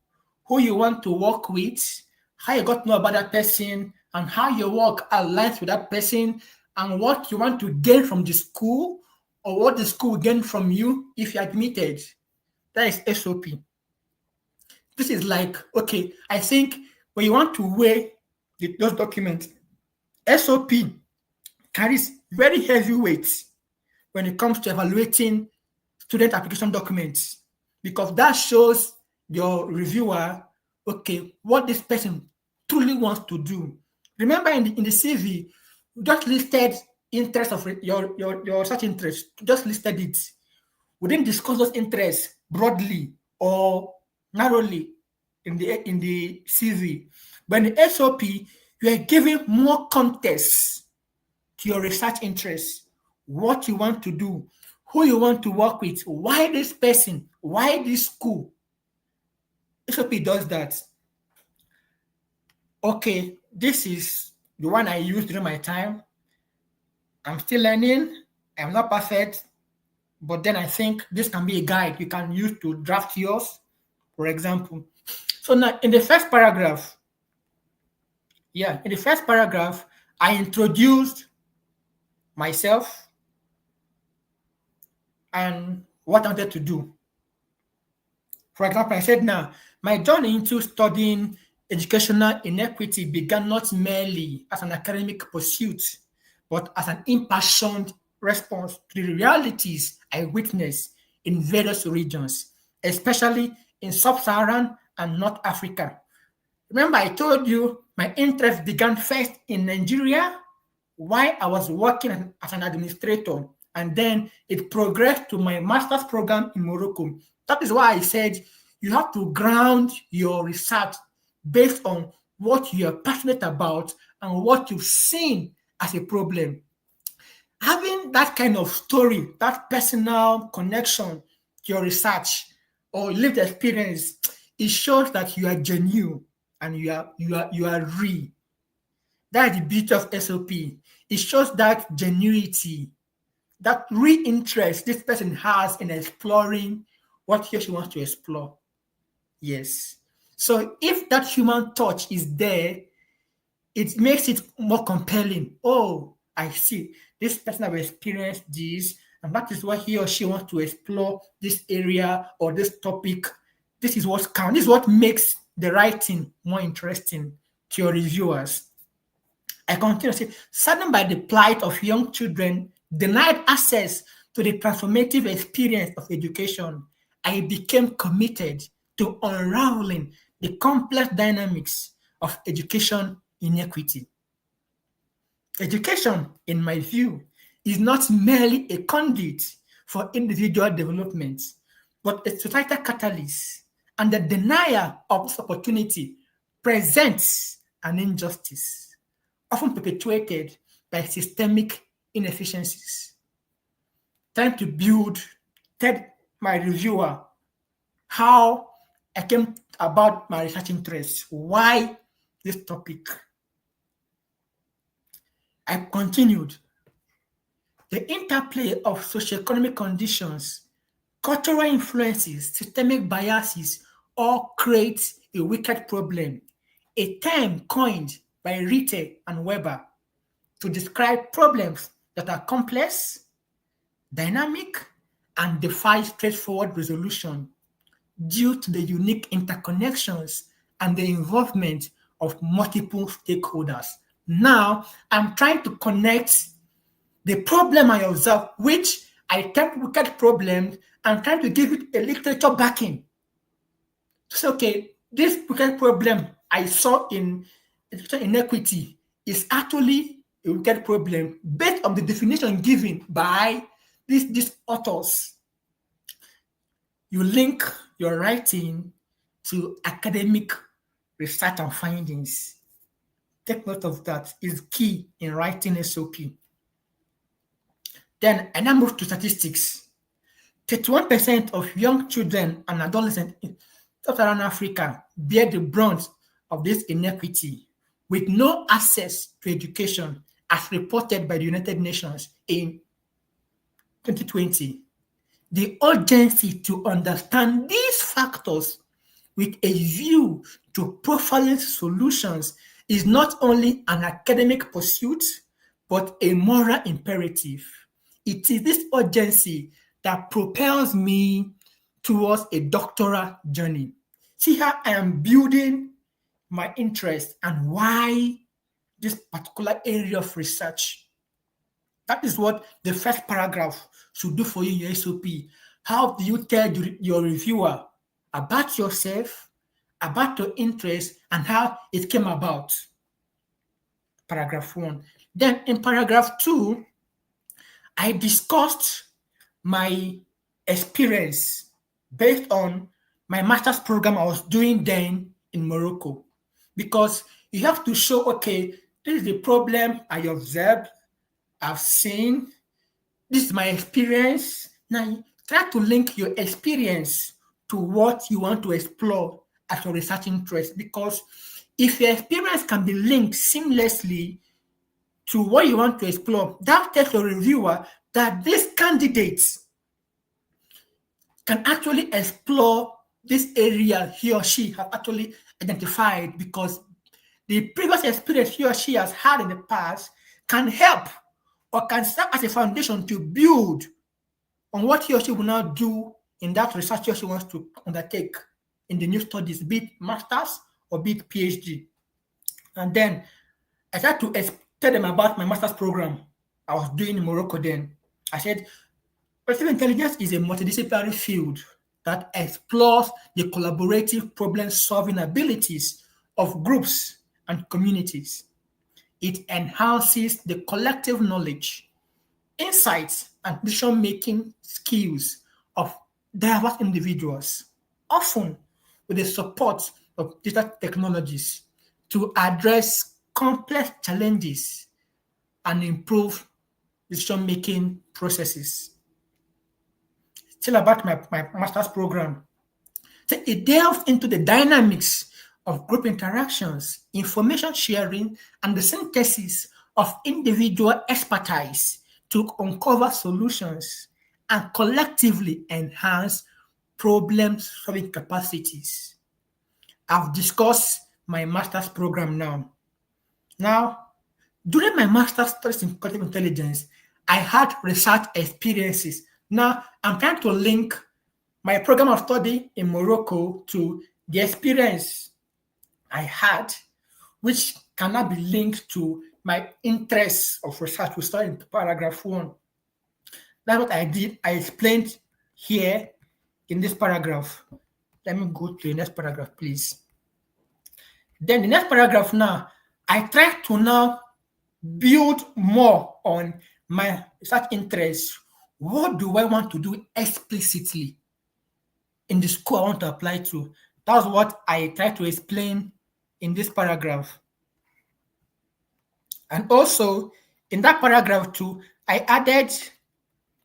who you want to work with, how you got to know about that person, and how your work aligns with that person, and what you want to gain from the school, or what the school will gain from you if you're admitted. That is SOP. This is like, okay, I think when you want to weigh those documents, SOP carries very heavy weight when it comes to evaluating student application documents, because that shows your reviewer, okay, what this person truly wants to do. Remember, in the CV, you just listed interest of your research interest, just listed it. We didn't discuss those interests broadly or narrowly in the CV. But in the SOP, you are giving more context to your research interests, what you want to do, who you want to work with, why this person, why this school. SOP does that. Okay, this is the one I used during my time. I'm still learning. I'm not perfect, but then I think this can be a guide you can use to draft yours, for example. So now in the first paragraph, I introduced myself and what I wanted to do. For example, I said now, my journey into studying educational inequity began not merely as an academic pursuit, but as an impassioned response to the realities I witnessed in various regions, especially in sub-Saharan and North Africa. Remember, I told you my interest began first in Nigeria while I was working as an administrator, and then it progressed to my master's program in Morocco. That is why I said you have to ground your research based on what you are passionate about and what you've seen as a problem. Having that kind of story, that personal connection to your research or lived experience, it shows that you are genuine and you are real. That is the beauty of SOP. It shows that genuinity, that real interest this person has in exploring what he or she wants to explore. Yes. So if that human touch is there, it makes it more compelling. Oh, I see. This person have experienced this, and that is why he or she wants to explore this area or this topic. This is what counts. This is what makes the writing more interesting to your reviewers. I continue to say, saddened by the plight of young children denied access to the transformative experience of education, I became committed to unraveling the complex dynamics of education inequity. Education, in my view, is not merely a conduit for individual development, but a societal catalyst, and the denial of this opportunity presents an injustice, often perpetuated by systemic inefficiencies. Trying to tell my reviewer how I came about my research interests, why this topic. I continued. The interplay of socioeconomic conditions, cultural influences, systemic biases all create a wicked problem, a term coined by Ritter and Weber to describe problems that are complex, dynamic, and defy straightforward resolution due to the unique interconnections and the involvement of multiple stakeholders. Now, I'm trying to connect the problem I observe, which I tend to look at problems and trying to give it a literature backing. So, okay, this wicked problem I saw in education inequity is actually a wicked problem based on the definition given by these authors. You link your writing to academic research and findings. Take note of that. It's key in writing SOP. Then I now move to statistics. 31% of young children and adolescents sub-Saharan Africa bear the brunt of this inequity with no access to education as reported by the United Nations in 2020. The urgency to understand these factors with a view to profiling solutions is not only an academic pursuit, but a moral imperative. It is this urgency that propels me towards a doctoral journey. See how I am building my interest and why this particular area of research. That is what the first paragraph should do for you in your SOP. How do you tell your reviewer about yourself, about your interest, and how it came about? Paragraph 1. Then in paragraph 2, I discussed my experience based on my master's program I was doing then in Morocco. Because you have to show, okay, this is the problem I observed, I've seen, this is my experience. Now, try to link your experience to what you want to explore as your research interest. Because if your experience can be linked seamlessly to what you want to explore, that tells your reviewer that this candidate can actually explore this area he or she has actually identified, because the previous experience he or she has had in the past can help or can serve as a foundation to build on what he or she will now do in that research he or she wants to undertake in the new studies, be it master's or be it PhD. And then I tried to tell them about my master's program I was doing in Morocco then. I said, artificial intelligence is a multidisciplinary field that explores the collaborative problem-solving abilities of groups and communities. It enhances the collective knowledge, insights, and decision-making skills of diverse individuals, often with the support of digital technologies, to address complex challenges and improve decision-making processes. Still about my master's program. So it delves into the dynamics of group interactions, information sharing, and the synthesis of individual expertise to uncover solutions and collectively enhance problem-solving capacities. I've discussed my master's program now. Now, during my master's studies in cognitive intelligence, I had research experiences. Now, I'm trying to link my program of study in Morocco to the experience I had, which cannot be linked to my interests of research. We start in paragraph 1. That's what I did. I explained here in this paragraph. Let me go to the next paragraph, please. Then the next paragraph now, I try to now build more on my research interests. What do I want to do explicitly in the school I want to apply to? That's what I try to explain in this paragraph. And also, in that paragraph too, I added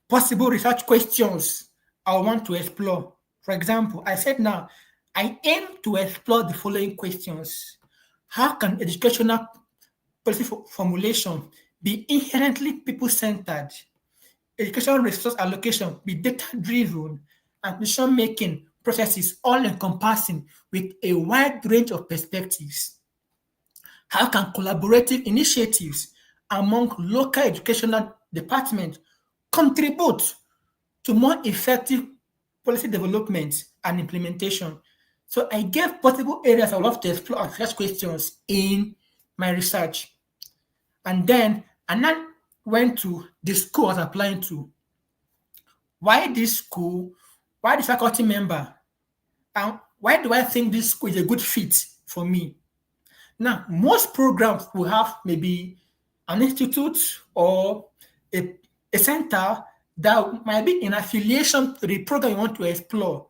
possible research questions I want to explore. For example, I said now, I aim to explore the following questions. How can educational policy formulation be inherently people-centered? Educational resource allocation be data-driven, and decision-making processes all-encompassing with a wide range of perspectives? How can collaborative initiatives among local educational departments contribute to more effective policy development and implementation? So I gave possible areas I would love to explore and ask questions in my research. And then I went to the school I was applying to. Why this school? Why the faculty member? And why do I think this school is a good fit for me? Now, most programs will have maybe an institute or a center that might be in affiliation to the program you want to explore.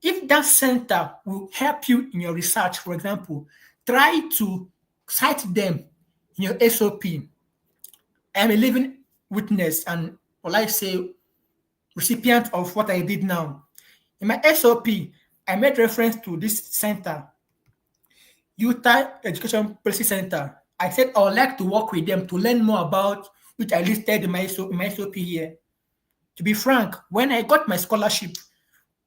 If that center will help you in your research, for example, try to cite them in your SOP. I am a living witness and, well, I say, recipient of what I did now. In my SOP, I made reference to this center, Utah Education Policy Center. I said I would like to work with them to learn more about which I listed in my SOP here. To be frank, when I got my scholarship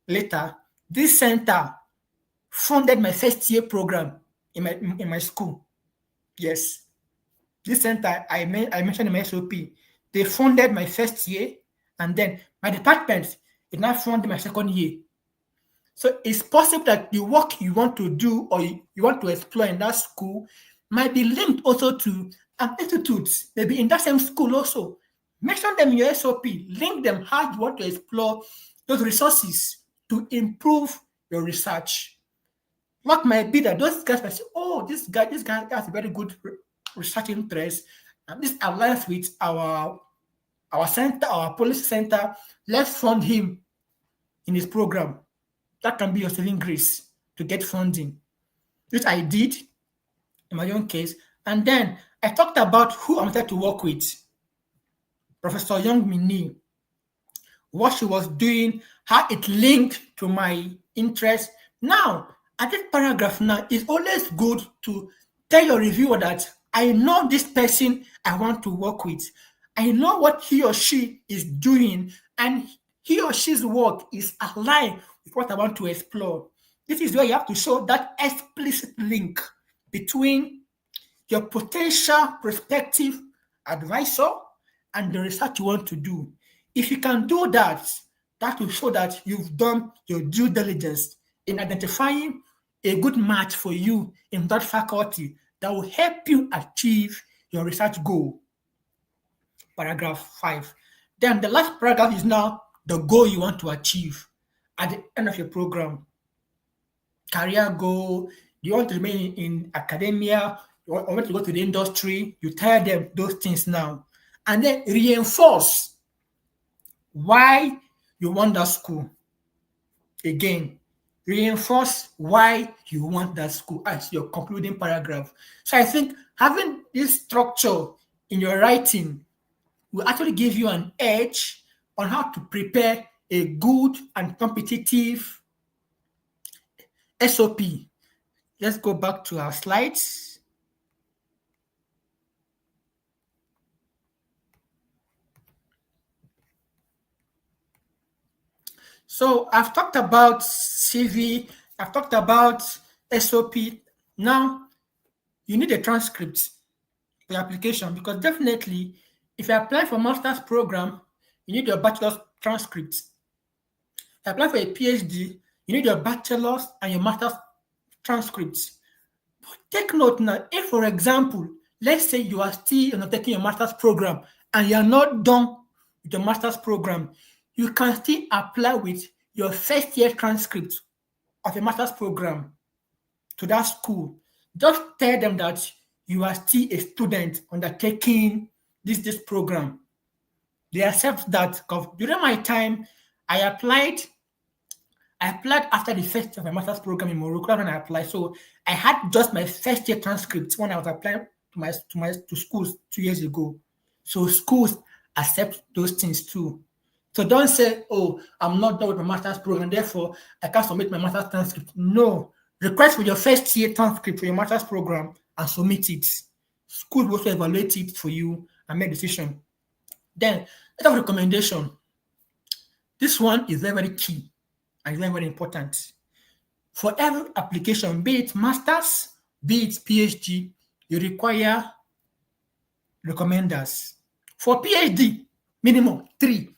later, this center funded my first year program in my school. Yes, this center I mentioned in my SOP, they funded my first year, and then my department it now funded my second year. So it's possible that the work you want to do or you want to explore in that school might be linked also to an institute, maybe in that same school also. Mention them in your SOP, link them how you want to explore those resources to improve your research. What might be that those guys might say, oh, this guy has a very good research interest, and this aligns with our center, our policy center. Let's fund him in his program. That can be your saving grace to get funding, which I did in my own case. And then I talked about who I wanted to work with. Professor Young Min, what she was doing, how it linked to my interest. Now, at this paragraph now, it's always good to tell your reviewer that I know this person I want to work with. I know what he or she is doing, and he or she's work is aligned with what I want to explore. This is where you have to show that explicit link between your potential prospective advisor and the research you want to do. If you can do that, that will show that you've done your due diligence in identifying a good match for you in that faculty that will help you achieve your research goal. Paragraph 5. Then the last paragraph is now the goal you want to achieve at the end of your program. Career goal, you want to remain in academia, you want to go to the industry, you tell them those things now. And then reinforce why you want that school. Again, reinforce why you want that school as your concluding paragraph. So I think having this structure in your writing will actually give you an edge on how to prepare a good and competitive SOP. Let's go back to our slides. So I've talked about CV, I've talked about SOP. Now you need a transcript for your application, because definitely if you apply for master's program, you need your bachelor's transcript. If you apply for a PhD, you need your bachelor's and your master's transcripts. But take note now, if for example, let's say you are still taking your master's program and you are not done with your master's program, you can still apply with your first year transcript of your master's program to that school. Just tell them that you are still a student undertaking this program. They accept that. Because during my time, I applied after the first year of my master's program in Morocco when I applied. So I had just my first year transcript when I was applying to schools 2 years ago. So schools accept those things too. So don't say, oh, I'm not done with my master's program, therefore I can't submit my master's transcript. No. Request for your first year transcript for your master's program and submit it. School will also evaluate it for you and make a decision. Then, letter of recommendation. This one is very, very key and very, very important. For every application, be it master's, be it PhD, you require recommenders. For PhD, minimum 3.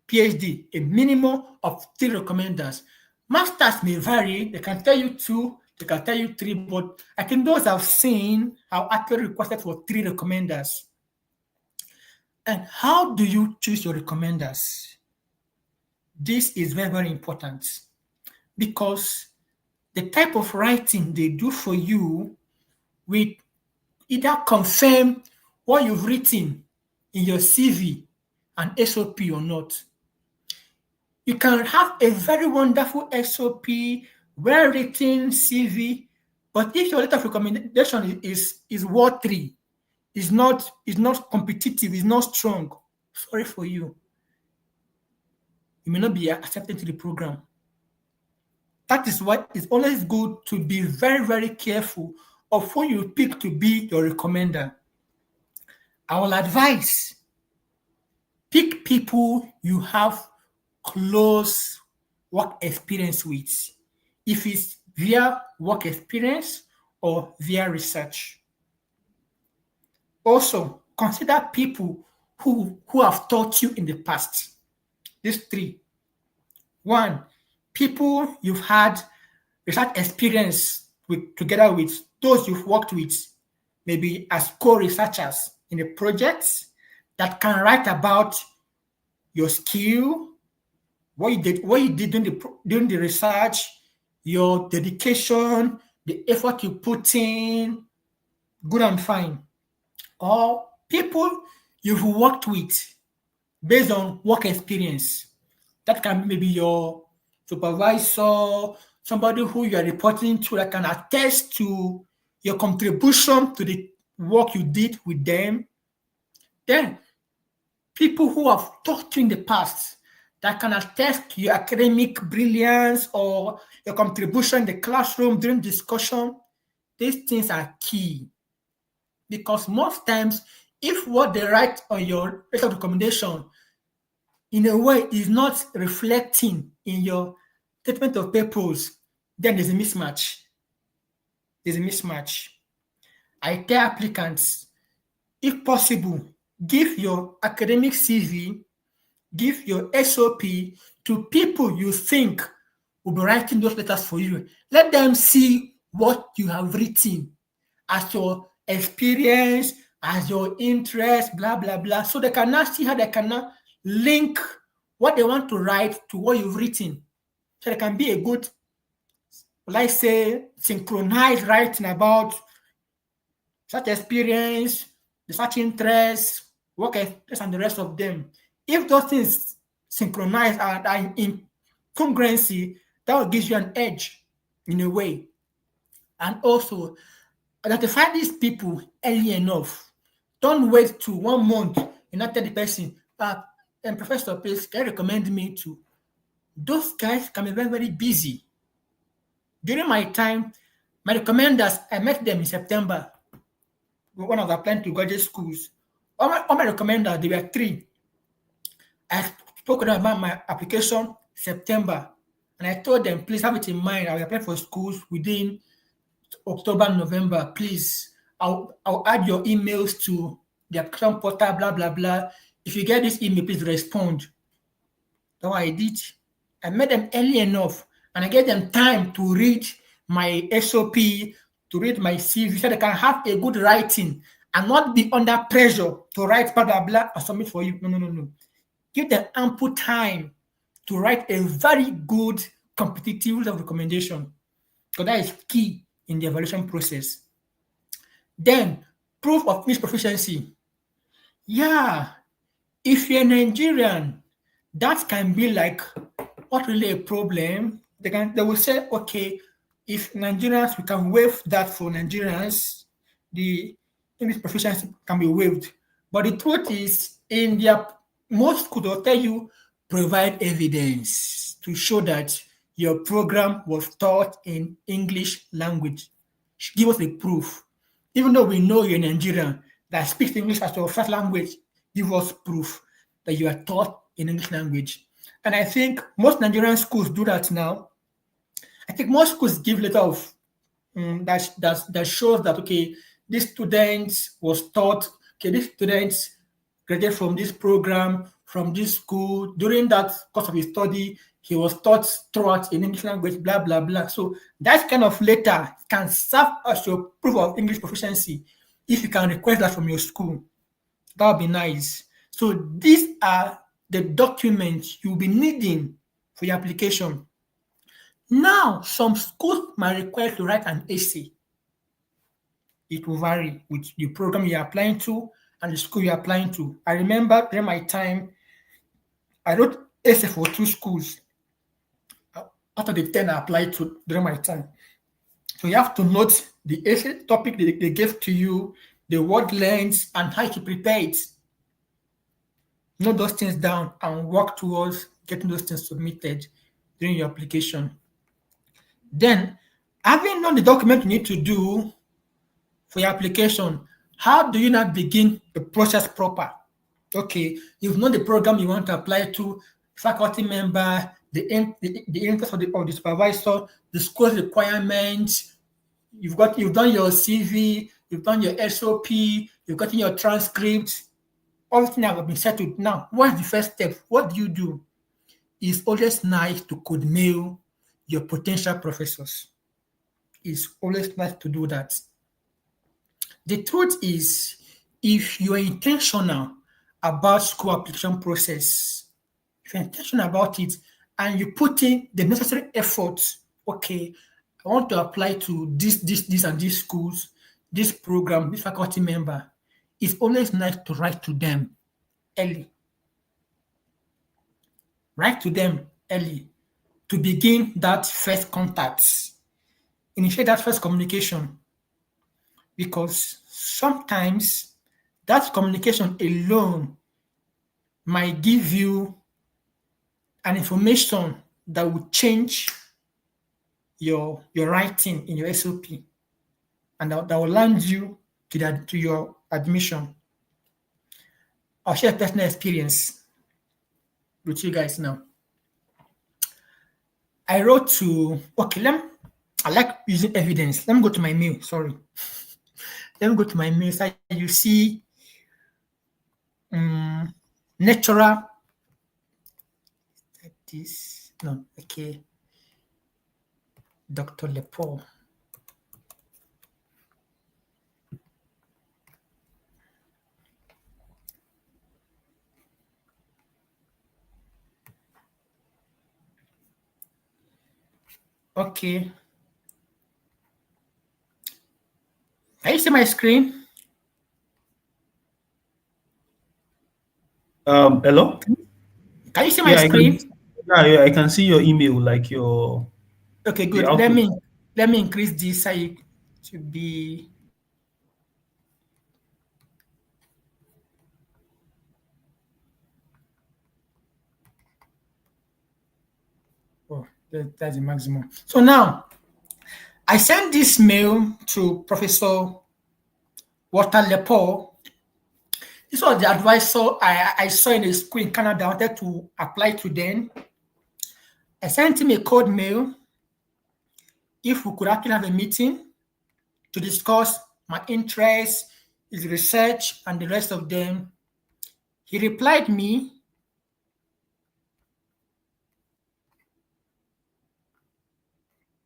PhD, a minimum of 3 recommenders. Masters may vary. They can tell you 2, they can tell you 3, but I think those I've seen have actually requested for 3 recommenders. And how do you choose your recommenders? This is very, very important, because the type of writing they do for you will either confirm what you've written in your CV and SOP or not. You can have a very wonderful SOP, well-written CV, but if your letter of recommendation is watery, is not competitive, is not strong, sorry for you. You may not be accepted to the program. That is why it's always good to be very, very careful of who you pick to be your recommender. I will advise pick people you have close work experience with, if it's via work experience or via research. Also, consider people who have taught you in the past. These three. One, people you've had research experience with together with those you've worked with, maybe as co-researchers in a project that can write about your skill, what you did during the research, your dedication, the effort you put in, good and fine. Or people you've worked with based on work experience. That can be maybe your supervisor, somebody who you are reporting to that can attest to your contribution to the work you did with them. Then people who have taught you in the past that can attest to your academic brilliance or your contribution in the classroom during discussion. These things are key because most times, if what they write on your letter of recommendation in a way is not reflecting in your statement of purpose, then there's a mismatch. There's a mismatch. I tell applicants, if possible, give your academic CV, give your SOP to people you think will be writing those letters for you. Let them see what you have written as your experience, as your interest, blah, blah, blah. So they can now see how they can now link what they want to write to what you've written. So there can be a good, let's say, synchronized writing about such experience, the such interest, work experience, and the rest of them. If those things synchronize and are in congruency, that will give you an edge in a way. And also, identify these people early enough. Don't wait to 1 month and not tell the person, and Professor, please, can you recommend me to? Those guys can be very, very busy. During my time, my recommenders, I met them in September when I was applying to graduate schools. All my recommenders, there were three. I spoke to them about my application September, and I told them, please have it in mind. I will apply for schools within October, November. Please, I'll add your emails to the application portal, blah, blah, blah. If you get this email, please respond. That's what I did. I met them early enough, and I gave them time to read my SOP, to read my CV, so they can have a good writing and not be under pressure to write blah, blah, blah, and submit for you. No. Give them ample time to write a very good competitive level of recommendation, because that is key in the evaluation process. Then, proof of English proficiency. Yeah, if you're Nigerian, that can be like not really a problem. They will say, okay, if Nigerians, we can waive that for Nigerians, the English proficiency can be waived. But the truth is, in their most schools will tell you, provide evidence to show that your program was taught in English language. Give us a proof. Even though we know you're Nigerian that speaks English as your first language, give us proof that you are taught in English language. And I think most Nigerian schools do that now. I think most schools give letter of that shows that, okay, this student was taught, okay, this student graduated from this program, from this school. During that course of his study, he was taught throughout in English language, blah, blah, blah. So that kind of letter can serve as your proof of English proficiency if you can request that from your school. That would be nice. So these are the documents you'll be needing for your application. Now, some schools might require to write an essay. It will vary with the program you're applying to and the school you're applying to. I remember during my time, I wrote essay for 2 schools out of the 10 I applied to during my time. So you have to note the essay topic they gave to you, the word length, and how to prepare it. Note those things down and work towards getting those things submitted during your application. Then, having known the document you need to do for your application, how do you now begin the process proper? Okay, you've known the program you want to apply to, faculty member, the interest of the supervisor, the school requirements. You've done your CV, you've done your SOP, you've gotten your transcript. Everything have been settled. Now, what's the first step? What do you do? It's always nice to could mail your potential professors. It's always nice to do that. The truth is, if you're intentional about school application process, if you're intentional about it and you put in the necessary effort, okay, I want to apply to this, and these schools, this program, this faculty member, it's always nice to write to them early. Write to them early to begin that first contact, initiate that first communication, because sometimes that communication alone might give you an information that will change your writing in your SOP, and that will land you to your admission. I'll share a personal experience with you guys now. I wrote to, I like using evidence. Let me go to my mail, sorry. Let me go to my mail. So you see natural, this, no, okay. Dr. Lepo. Okay. Can you see my screen? Hello? Can you see my screen? Yeah, I can see your email, like your. Okay, good. Let me increase this so it to be. Oh, that's the maximum. So now, I sent this mail to Professor Walter Lepo. This was the advisor I saw in a school in Canada. I wanted to apply to them. I sent him a code mail if we could actually have a meeting to discuss my interests, his research, and the rest of them. He replied me.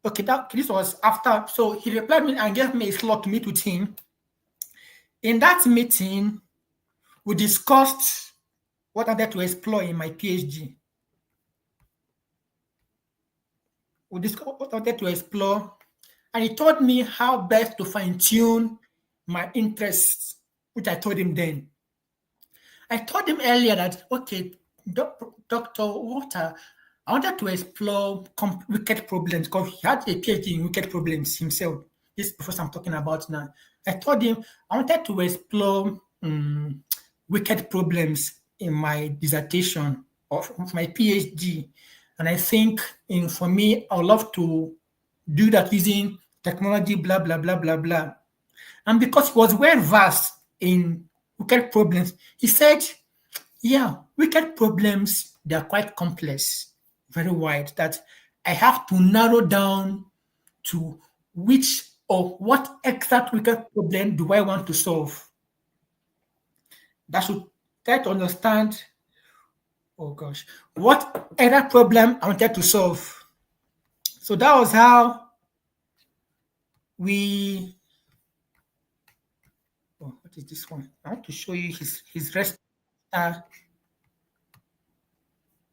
Okay, this was after. So he replied me and gave me a slot to meet with him. In that meeting, we discussed what I wanted to explore in my PhD. We discussed what I wanted to explore, and he told me how best to fine-tune my interests, which I told him then. I told him earlier that, okay, Dr. Walter, I wanted to explore wicked problems because he had a PhD in wicked problems himself. This professor I'm talking about now. I told him I wanted to explore wicked problems in my dissertation of my PhD. And I think for me, I would love to do that using technology, blah, blah, blah, blah, blah. And because he was well versed in wicked problems, he said, yeah, wicked problems, they are quite complex, very wide, that I have to narrow down to which or what exact wicked problem do I want to solve. That should try to understand, oh gosh, what other problem I wanted to solve. So that was how we, what is this one? I want to show you his response.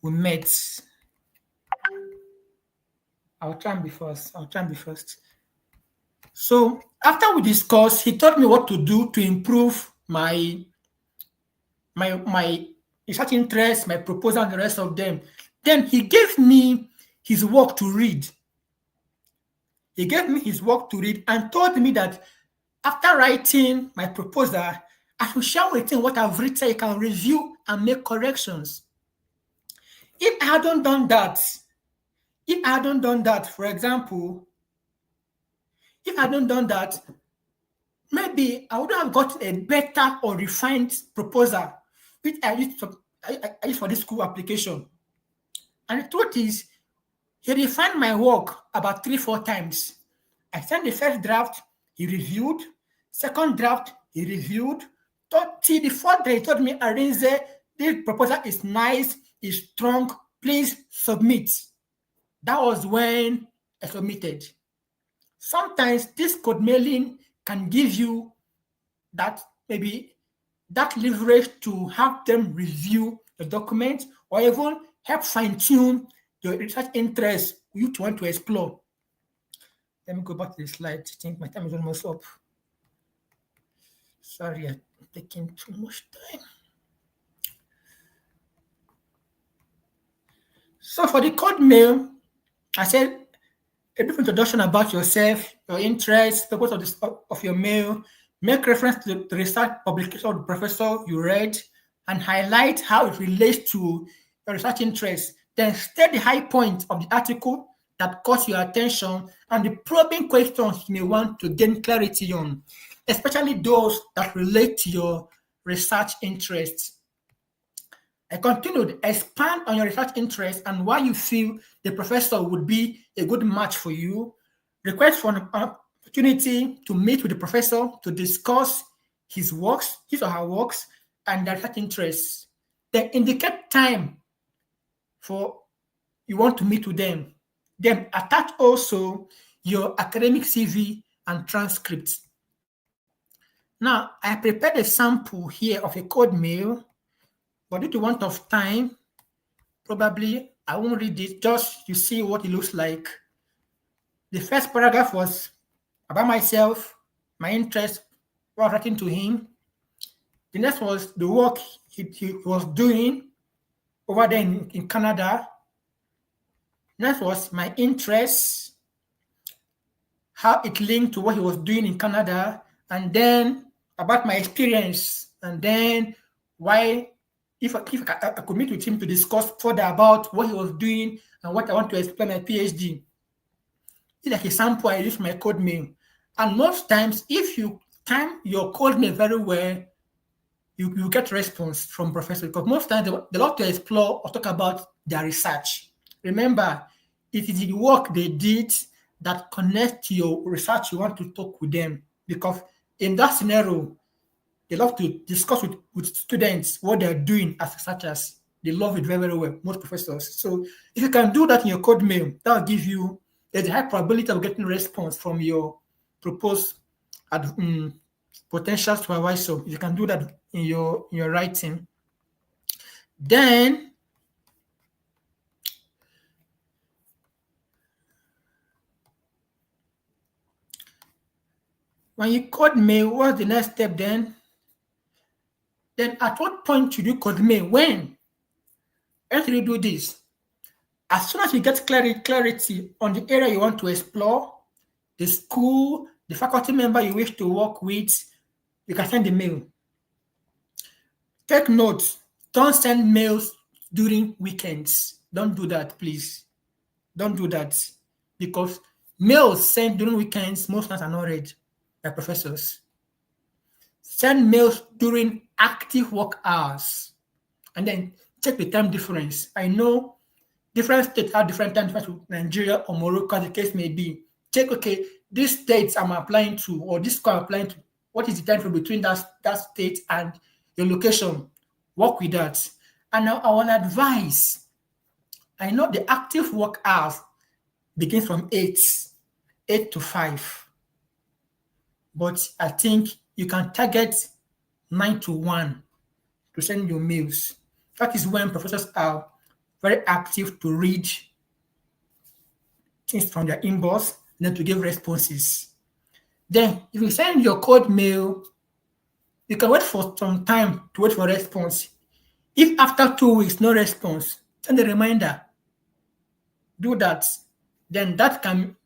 We met. I'll try and be first. So after we discussed, he told me what to do to improve my research interest, my proposal, and the rest of them. Then he gave me his work to read. And told me that after writing my proposal, I should share with him what I've written. He can review and make corrections. If I hadn't done that, If I hadn't done that, for example, if I hadn't done that, maybe I would have got a better or refined proposal, which I used for this school application. And the truth is, he refined my work about 3, 4 times. I sent the first draft, he reviewed. Second draft, he reviewed. Till the fourth day, he told me, Arinze, this proposal is nice, is strong, please submit. That was when I submitted. Sometimes this code mailing can give you that maybe that leverage to have them review the document or even help fine-tune your research interest you want to explore. Let me go back to the slide. I think my time is almost up. Sorry, I'm taking too much time. So for the code mail, I said a brief introduction about yourself, your interests, the purpose of your mail, make reference to the research publication of the professor you read, and highlight how it relates to your research interests. Then state the high point of the article that caught your attention and the probing questions you may want to gain clarity on, especially those that relate to your research interests. I continued, expand on your research interests and why you feel the professor would be a good match for you. Request for an opportunity to meet with the professor to discuss his works, his or her works, and their research interests. Then indicate time for you want to meet with them. Then attach also your academic CV and transcripts. Now, I prepared a sample here of a code mail, but due to want of time, probably I won't read it, just you see what it looks like. The first paragraph was about myself, my interest, what I was writing to him. The next was the work he was doing over there in Canada. Next was my interests, how it linked to what he was doing in Canada, and then about my experience, and then why, if I could meet with him to discuss further about what he was doing and what I want to explain my PhD. It's like a sample I use my code mail. And most times, if you time your code mail very well, you get response from professors, because most times they love to explore or talk about their research. Remember, it is the work they did that connects to your research you want to talk with them, because in that scenario, they love to discuss with students what they're doing as researchers. They love it very, very well, most professors. So if you can do that in your code mail, that will give you, there's a high probability of getting a response from your proposed potential supervisor. You can do that in your writing. Then when you code mail, what's the next step then? Then at what point should you code mail? When? How should you do this? As soon as you get clarity on the area you want to explore, the school, the faculty member you wish to work with, you can send the mail. Take note, don't send mails during weekends. Don't do that, please. Don't do that, because mails sent during weekends most times are not read by professors. Send mails during active work hours, and then check the time difference. I know different states have different time difference with Nigeria or Morocco, as the case may be. Check, okay, these states I'm applying to, or this school I'm applying to, what is the time frame between that state and your location? Work with that. And now I will advise, I know the active work hours begins from 8 to 5. But I think you can target 9 to 1 to send your mails. That is when professors are very active to read things from their inbox and then to give responses. Then, if you send your code mail, you can wait for some time to wait for a response. If after 2 weeks, no response, send a reminder. Do that. Then that can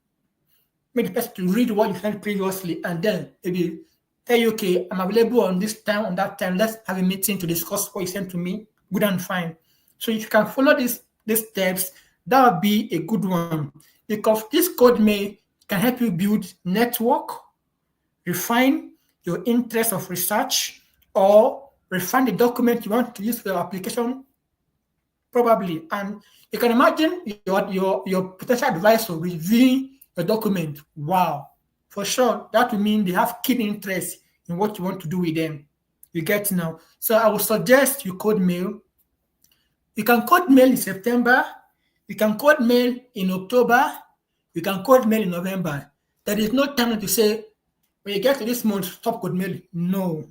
make the person to read what you sent previously, and then maybe tell you, okay, I'm available on this time, on that time. Let's have a meeting to discuss what you sent to me. Good and fine. So if you can follow these steps, That would be a good one because this code may can help you build network, refine your interest of research, or refine the document you want to use for your application, probably. And you can imagine your potential advisor reviewing your document. Wow, for sure, that will mean they have keen interest in what you want to do with them. You get now. So I would suggest you code mail. You can code mail in September. You can code mail in October. You can code mail in November. There is no time to say, when you get to this month, stop code mail. No.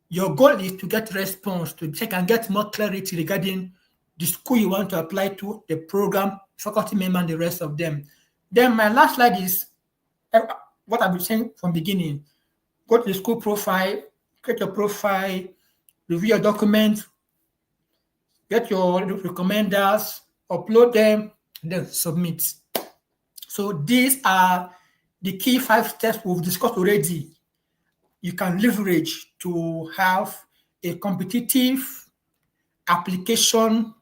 Your goal is to get response, to check and get more clarity regarding the school you want to apply to, the program, faculty member, and the rest of them. Then my last slide is what I've been saying from beginning. Go to the school profile, create your profile, review your documents, get your recommenders, upload them, and then submit. So these are the key 5 steps we've discussed already. You can leverage to have a competitive application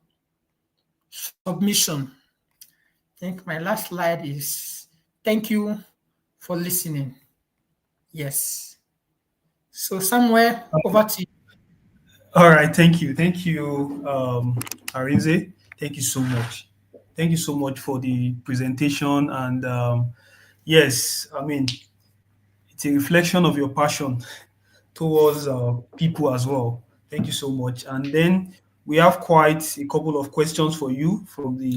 submission. I think my last slide is thank you for listening. Yes. So somewhere over to you. All right, thank you, Arinze. Thank you so much. Thank you so much for the presentation. And yes, I mean, it's a reflection of your passion towards people as well. Thank you so much. And then we have quite a couple of questions for you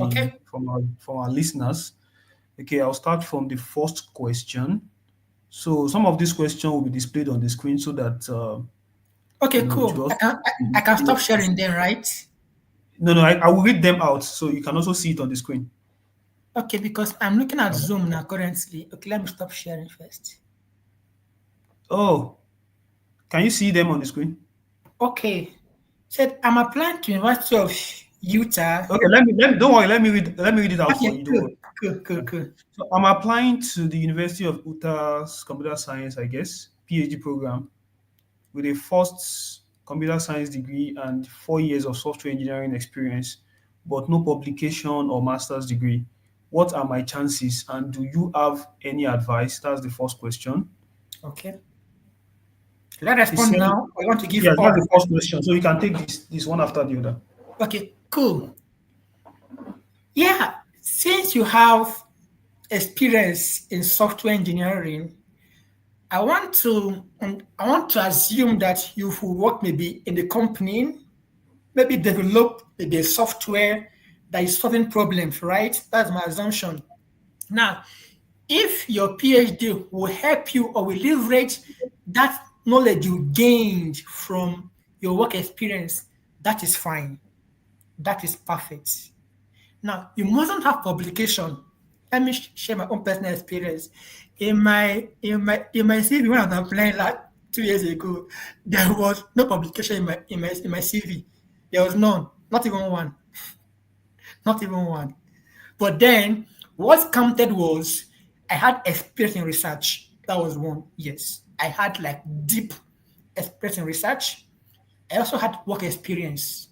Okay. from our listeners. Okay, I'll start from the first question. So some of these questions will be displayed on the screen so that Okay, it will cool. I also can I be can easier stop to sharing see. then, right? No, I will read them out so you can also see it on the screen. Okay, because I'm looking at Uh, Zoom now currently. Okay, let me stop sharing first. Oh, can you see them on the screen? Okay. Said I'm applying to University of Utah. Okay, don't worry, let me read it out for Okay, you. Don't cool, worry. cool, cool, Yeah. cool. So I'm applying to the University of Utah's computer science, I guess, PhD program with a first computer science degree and 4 years of software engineering experience, but no publication or master's degree. What are my chances? And do you have any advice? That's the first question. Okay. Should I He respond said, now or you want to give yes, all? that's the first question. So you can take this one after the other. Okay, cool. Yeah, since you have experience in software engineering, I want to assume that you've worked maybe in the company, maybe develop maybe a software that is solving problems, right? That's my assumption. Now, if your PhD will help you or will leverage that knowledge you gained from your work experience, that is fine. That is perfect. Now, you mustn't have publication. Let me share my own personal experience. In my CV when I was applying like 2 years ago, there was no publication in my CV. There was none, not even one, not even one. But then what counted was I had experience in research. That was one. Yes, I had like deep experience in research. I also had work experience.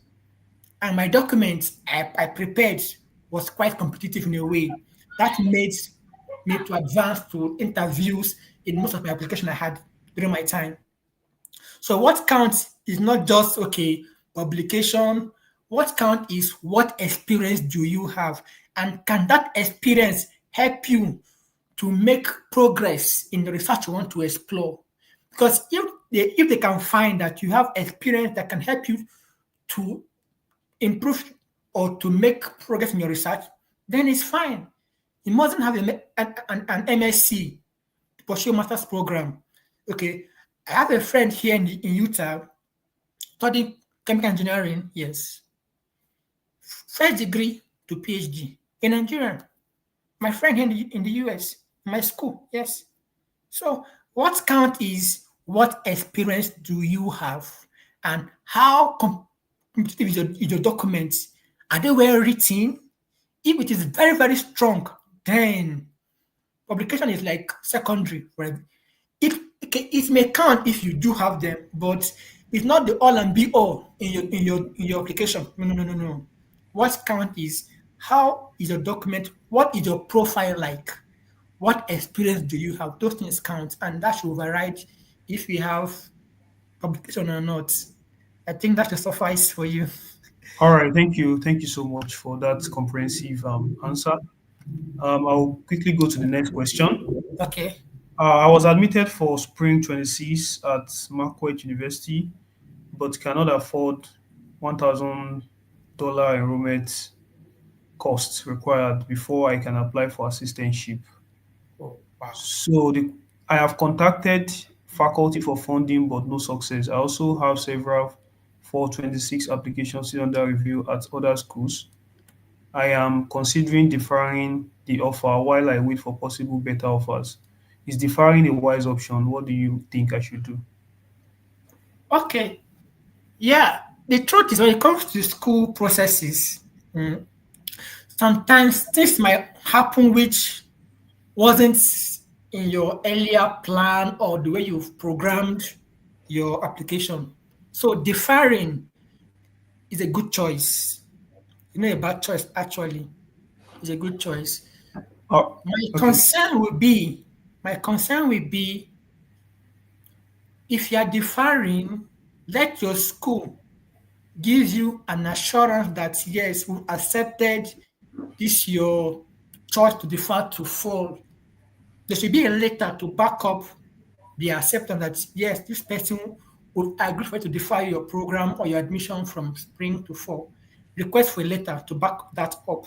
And my documents I prepared was quite competitive in a way that made me to advance to interviews in most of my application I had during my time. So what counts is not just okay publication. What counts is what experience do you have, and can that experience help you to make progress in the research you want to explore? Because if they can find that you have experience that can help you to improve or to make progress in your research, then it's fine. You mustn't have an MSc to pursue a master's program. Okay, I have a friend here in Utah studying chemical engineering. Yes, first degree to PhD in Nigeria. My friend here in the US, my school. Yes. So what count is what experience do you have and how competitive is your documents? Are they well written? If it is very, very strong, then publication is like secondary, right? It may count if you do have them, but it's not the all and be all in your application. No, no, no, no, no. What count is How is your document? What is your profile like? What experience do you have? Those things count, and that should override if we have publication or not. I think that should suffice for you. All right, thank you so much for that comprehensive answer. I'll quickly go to the next question. Okay. I was admitted for spring 26 at Marquette University, but cannot afford $1,000 enrollment costs required before I can apply for assistantship. Oh, wow. So I have contacted faculty for funding, but no success. I also have several 426 applications still under review at other schools. I am considering deferring the offer while I wait for possible better offers. Is deferring a wise option? What do you think I should do? Okay. Yeah. The truth is, when it comes to school processes, sometimes things might happen which wasn't in your earlier plan or the way you've programmed your application. So deferring is a good choice. It's not a bad choice, actually. It's a good choice. Oh, My okay. concern will be, my concern will be if you are deferring, let your school give you an assurance that yes, we accepted this your choice to defer to fall. There should be a letter to back up the acceptance that yes, this person would agree for you to defer your program or your admission from spring to fall. Request for a letter to back that up.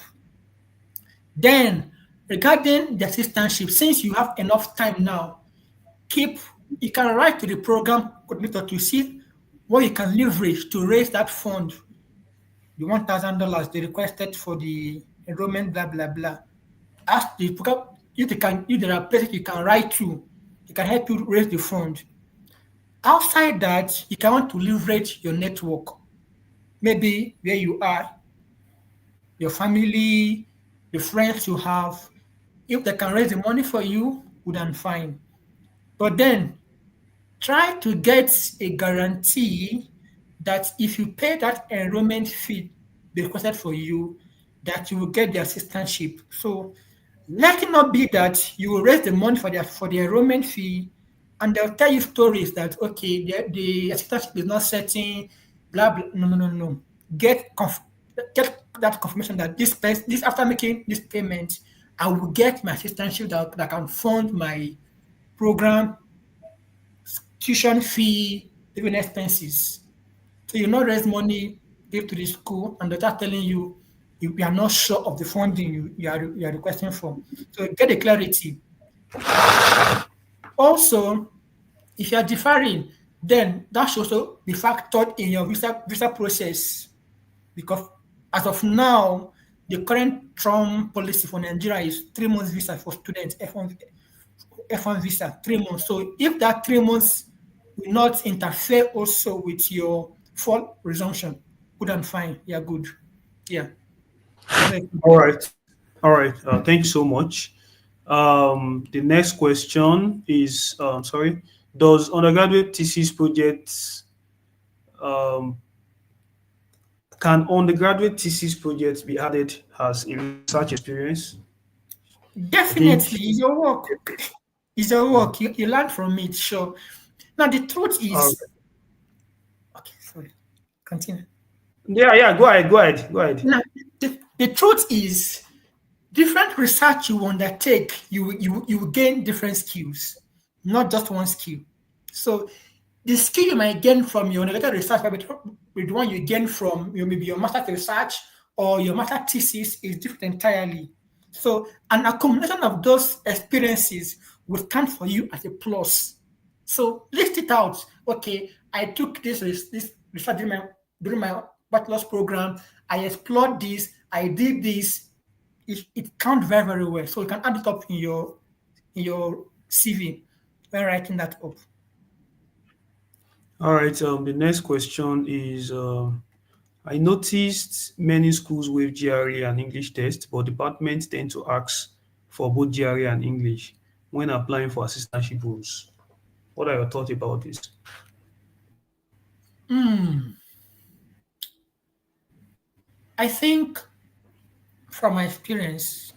Then, regarding the assistantship, since you have enough time now, keep you can write to the program coordinator to see what you can leverage to raise that fund, the $1,000 they requested for the enrollment, blah blah blah. Ask the program if there are places you can write to, it can help you raise the fund. Outside that, you can want to leverage your network, maybe where you are, your family, the friends you have. If they can raise the money for you, good and fine. But then try to get a guarantee that if you pay that enrollment fee they requested for you, that you will get the assistantship. So let it not be that you will raise the money for the enrollment fee, and they'll tell you stories that okay, the assistantship is not certain, blah blah. No, no, no, no. Get that confirmation that this after making this payment, I will get my assistantship that can fund my program, tuition fee, living expenses. So you not raise money, give to the school, and they're just telling you you are not sure of the funding you are requesting for. So get the clarity. Also, if you are deferring, then that should also be factored in your visa process because as of now, the current Trump policy for Nigeria is 3 months visa for students, F1 visa, 3 months. So if that 3 months will not interfere also with your fall resumption, good and fine. Yeah, good. Yeah. I don't know if you All get that. right. All right. Thank you so much. The next question is sorry. Does undergraduate thesis projects um, can undergraduate thesis projects be added as a research experience? I think. Definitely, it's your work. It's your work. You learn from it, sure. Now, the truth All is, right. okay, sorry, continue. Yeah, yeah. Go ahead. Go ahead. Go ahead. Now, the truth is, different research you undertake, you will gain different skills, not just one skill. So the skill you might gain from your undergraduate research might be with the one you gain from maybe your master's research or your master thesis is different entirely. So an accumulation of those experiences will count for you as a plus. So list it out. Okay, I took this research during my bachelor's program. I explored this. I did this. It counts very very well. So you can add it up in your CV when writing that up. All right. The next question is I noticed many schools waive GRE and English test, but departments tend to ask for both GRE and English when applying for assistantship roles. What are your thoughts about this? I think From my experience,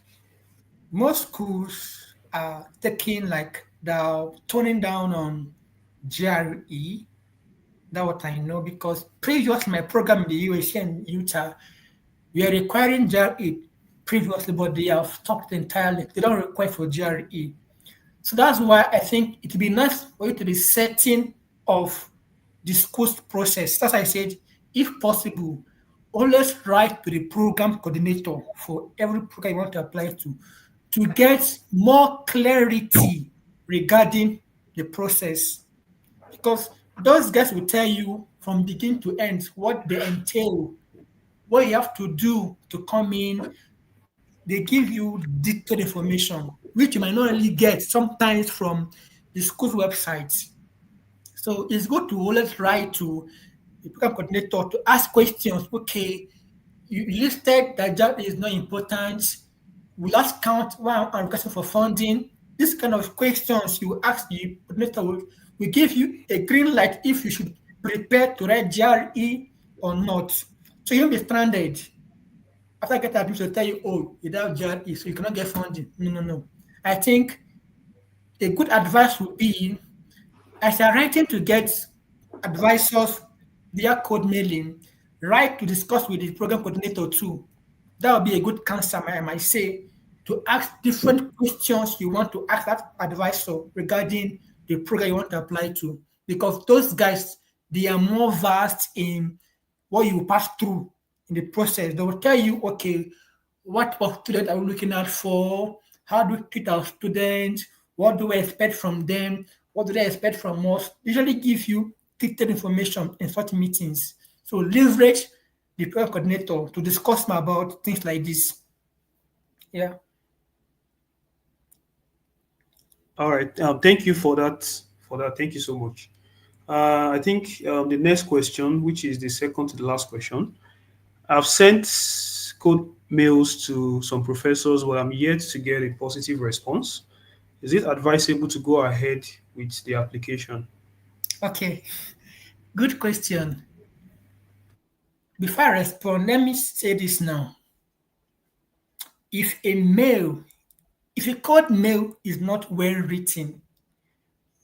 most schools are taking like the toning down on GRE. That's what I know because previous my program in the USA and Utah, we are requiring GRE previously, but they have stopped entirely. They don't require for GRE. So that's why I think it would be nice for you to be certain of the school's process. As I said, if possible, always write to the program coordinator for every program you want to apply to get more clarity regarding the process. Because those guys will tell you from beginning to end what they entail, what you have to do to come in. They give you detailed information, which you might not really get sometimes from the school's website. So it's good to always write to the program coordinator to ask questions. Okay, you listed that job is not important. Will that count while I'm requesting for funding? This kind of questions you ask the coordinator will give you a green light if you should prepare to write GRE or not. So you won't be stranded. After I get admission, they'll tell you, oh, without GRE, so you cannot get funding. No, no, no. I think a good advice would be as you're writing to get advisors via code mailing, write to discuss with the program coordinator too. That would be a good counsel, I might say, to ask different questions you want to ask that advisor regarding the program you want to apply to. Because those guys, they are more vast in what you pass through in the process. They will tell you, okay, what of student are we looking out for? How do we treat our students? What do we expect from them? What do they expect from us? Usually give you detailed information in such meetings. So leverage the program coordinator to discuss more about things like this. Yeah. All right. Thank you for that. Thank you so much. I think the next question, which is the second to the last question, I've sent code mails to some professors, but I'm yet to get a positive response. Is it advisable to go ahead with the application? Okay. Good question. Before I respond, let me say this now. If a mail, if a code mail is not well written,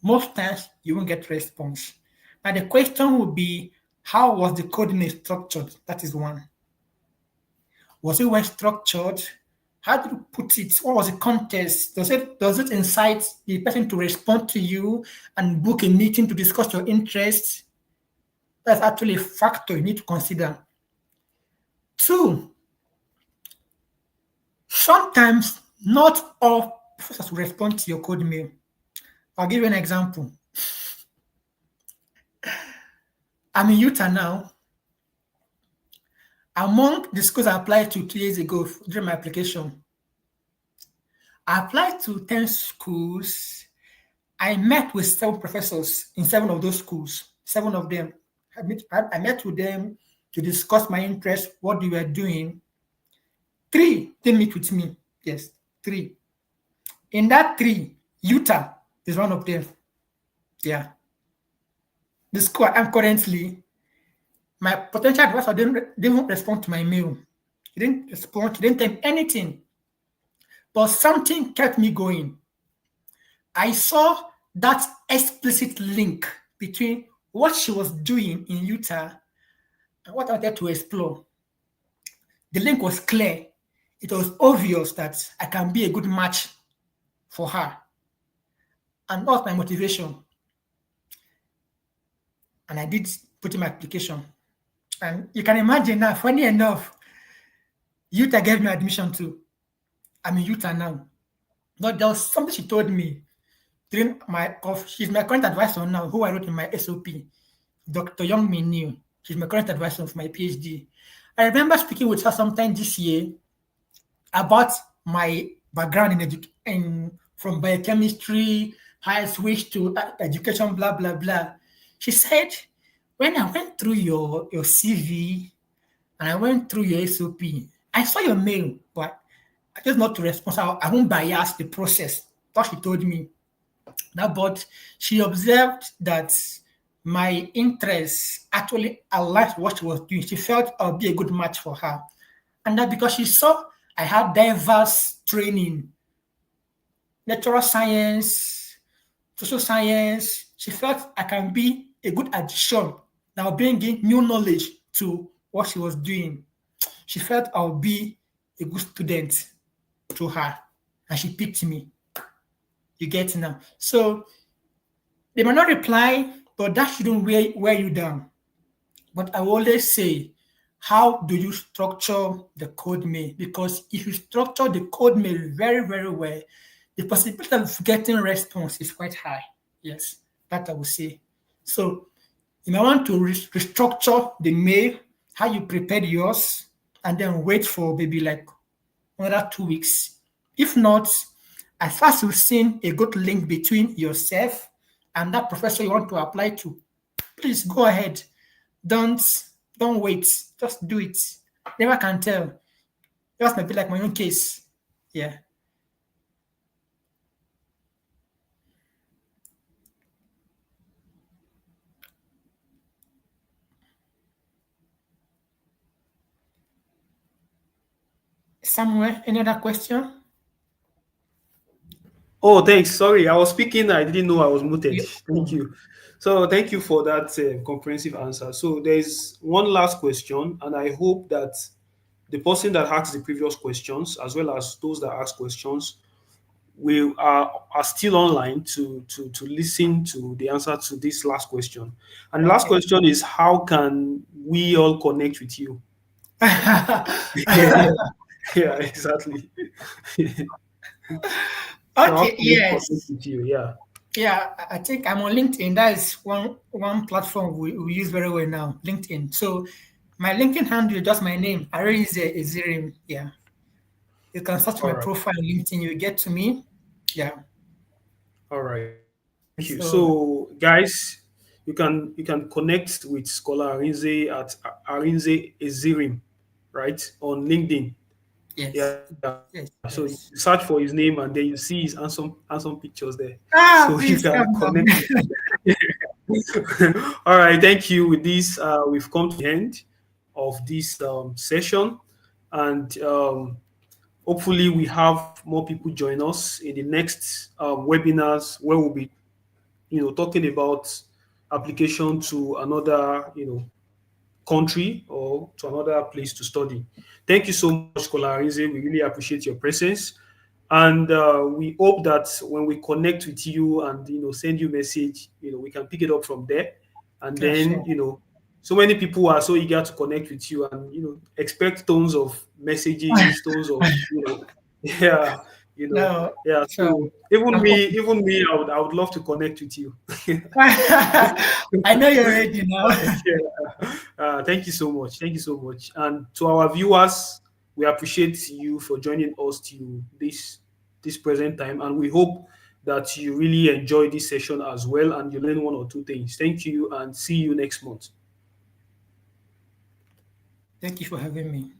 most times you won't get response. And the question would be, how was the code mail structured? That is one. Was it well structured? How did you put it? What was the context? Does it incite the person to respond to you and book a meeting to discuss your interests? That's actually a factor you need to consider. Two, sometimes not all professors will respond to your code mail. I'll give you an example. I'm in Utah now. Among the schools I applied to 2 years ago during my application, I applied to 10 schools. I met with 7 professors in 7 of those schools, 7 of them. I met with them to discuss my interests, what they were doing. 3 didn't meet with me. Yes, 3. In that 3, Utah is one of them. Yeah. The school I am currently, my potential advisor didn't respond to my mail. He didn't respond, he didn't tell me anything. But something kept me going. I saw that explicit link between what she was doing in Utah and what I wanted to explore. The link was clear. It was obvious that I can be a good match for her. And that was my motivation. And I did put in my application. And you can imagine now, funny enough, Utah gave me admission too. I'm in Utah now. But there was something she told me during she's my current advisor now, who I wrote in my SOP, Dr. Young Min New. She's my current advisor for my PhD. I remember speaking with her sometime this year about my background from biochemistry, how I switched to education, blah, blah, blah. She said, when I went through your CV and I went through your SOP, I saw your mail, but I just not to respond. I won't bias the process. That's what she told me. But she observed that my interests actually aligned with what she was doing. She felt I'll be a good match for her. And that because she saw I had diverse training, natural science, social science. She felt I can be a good addition now, bringing new knowledge to what she was doing. She felt I'll be a good student to her, and she picked me. You get it now. So they might not reply, but that shouldn't wear you down. But I will always say, how do you structure the code mail? Because if you structure the code mail very, very well, the possibility of getting response is quite high. Yes, that I would say. So you might want to restructure the mail, how you prepared yours, and then wait for maybe like another 2 weeks. If not, as far as you've seen a good link between yourself and that professor you want to apply to, please go ahead. Don't don't wait. Just do it. Never can tell. That might be like my own case. Yeah. Somewhere, any other question? Oh, thanks. Sorry, I was speaking. I didn't know I was muted. Yeah. Thank you. So, thank you for that comprehensive answer. So, there's one last question, and I hope that the person that asked the previous questions, as well as those that ask questions, we are still online to listen to the answer to this last question. And the last Okay. question is, how can we all connect with you? Yeah, yeah, exactly. So how Okay, can we connect yes. with you? Yeah. Yeah, I think I'm on LinkedIn. That is one platform we use very well now, LinkedIn. So my LinkedIn handle is just my name, Arinze Ezerim. Yeah. You can search All my right. profile on LinkedIn, you get to me. Yeah. All right. Thank you. So So, guys, you can connect with Scholar Arinze at Arinze Ezirim, right, on LinkedIn. yes. Yeah. So you Yes, search for his yes. name and then you see his handsome pictures there. So you Ah, can please come connect down. with All right, thank you. With this, we've come to the end of this session, and hopefully, we have more people join us in the next webinars where we'll be, talking about application to another, country or to another place to study. Thank you so much, Kolarize. We really appreciate your presence. And we hope that when we connect with you and send you message, we can pick it up from there. And Yeah, then, sure. so many people are so eager to connect with you and expect tons of messages, tons of yeah, No, yeah. sure. So even I'm me, open. even me, I would love to connect with you. I know you're ready now. Yeah. Thank you so much. Thank you so much. And to our viewers, we appreciate you for joining us to this present time, and we hope that you really enjoy this session as well, and you learn one or two things. Thank you, and see you next month. Thank you for having me.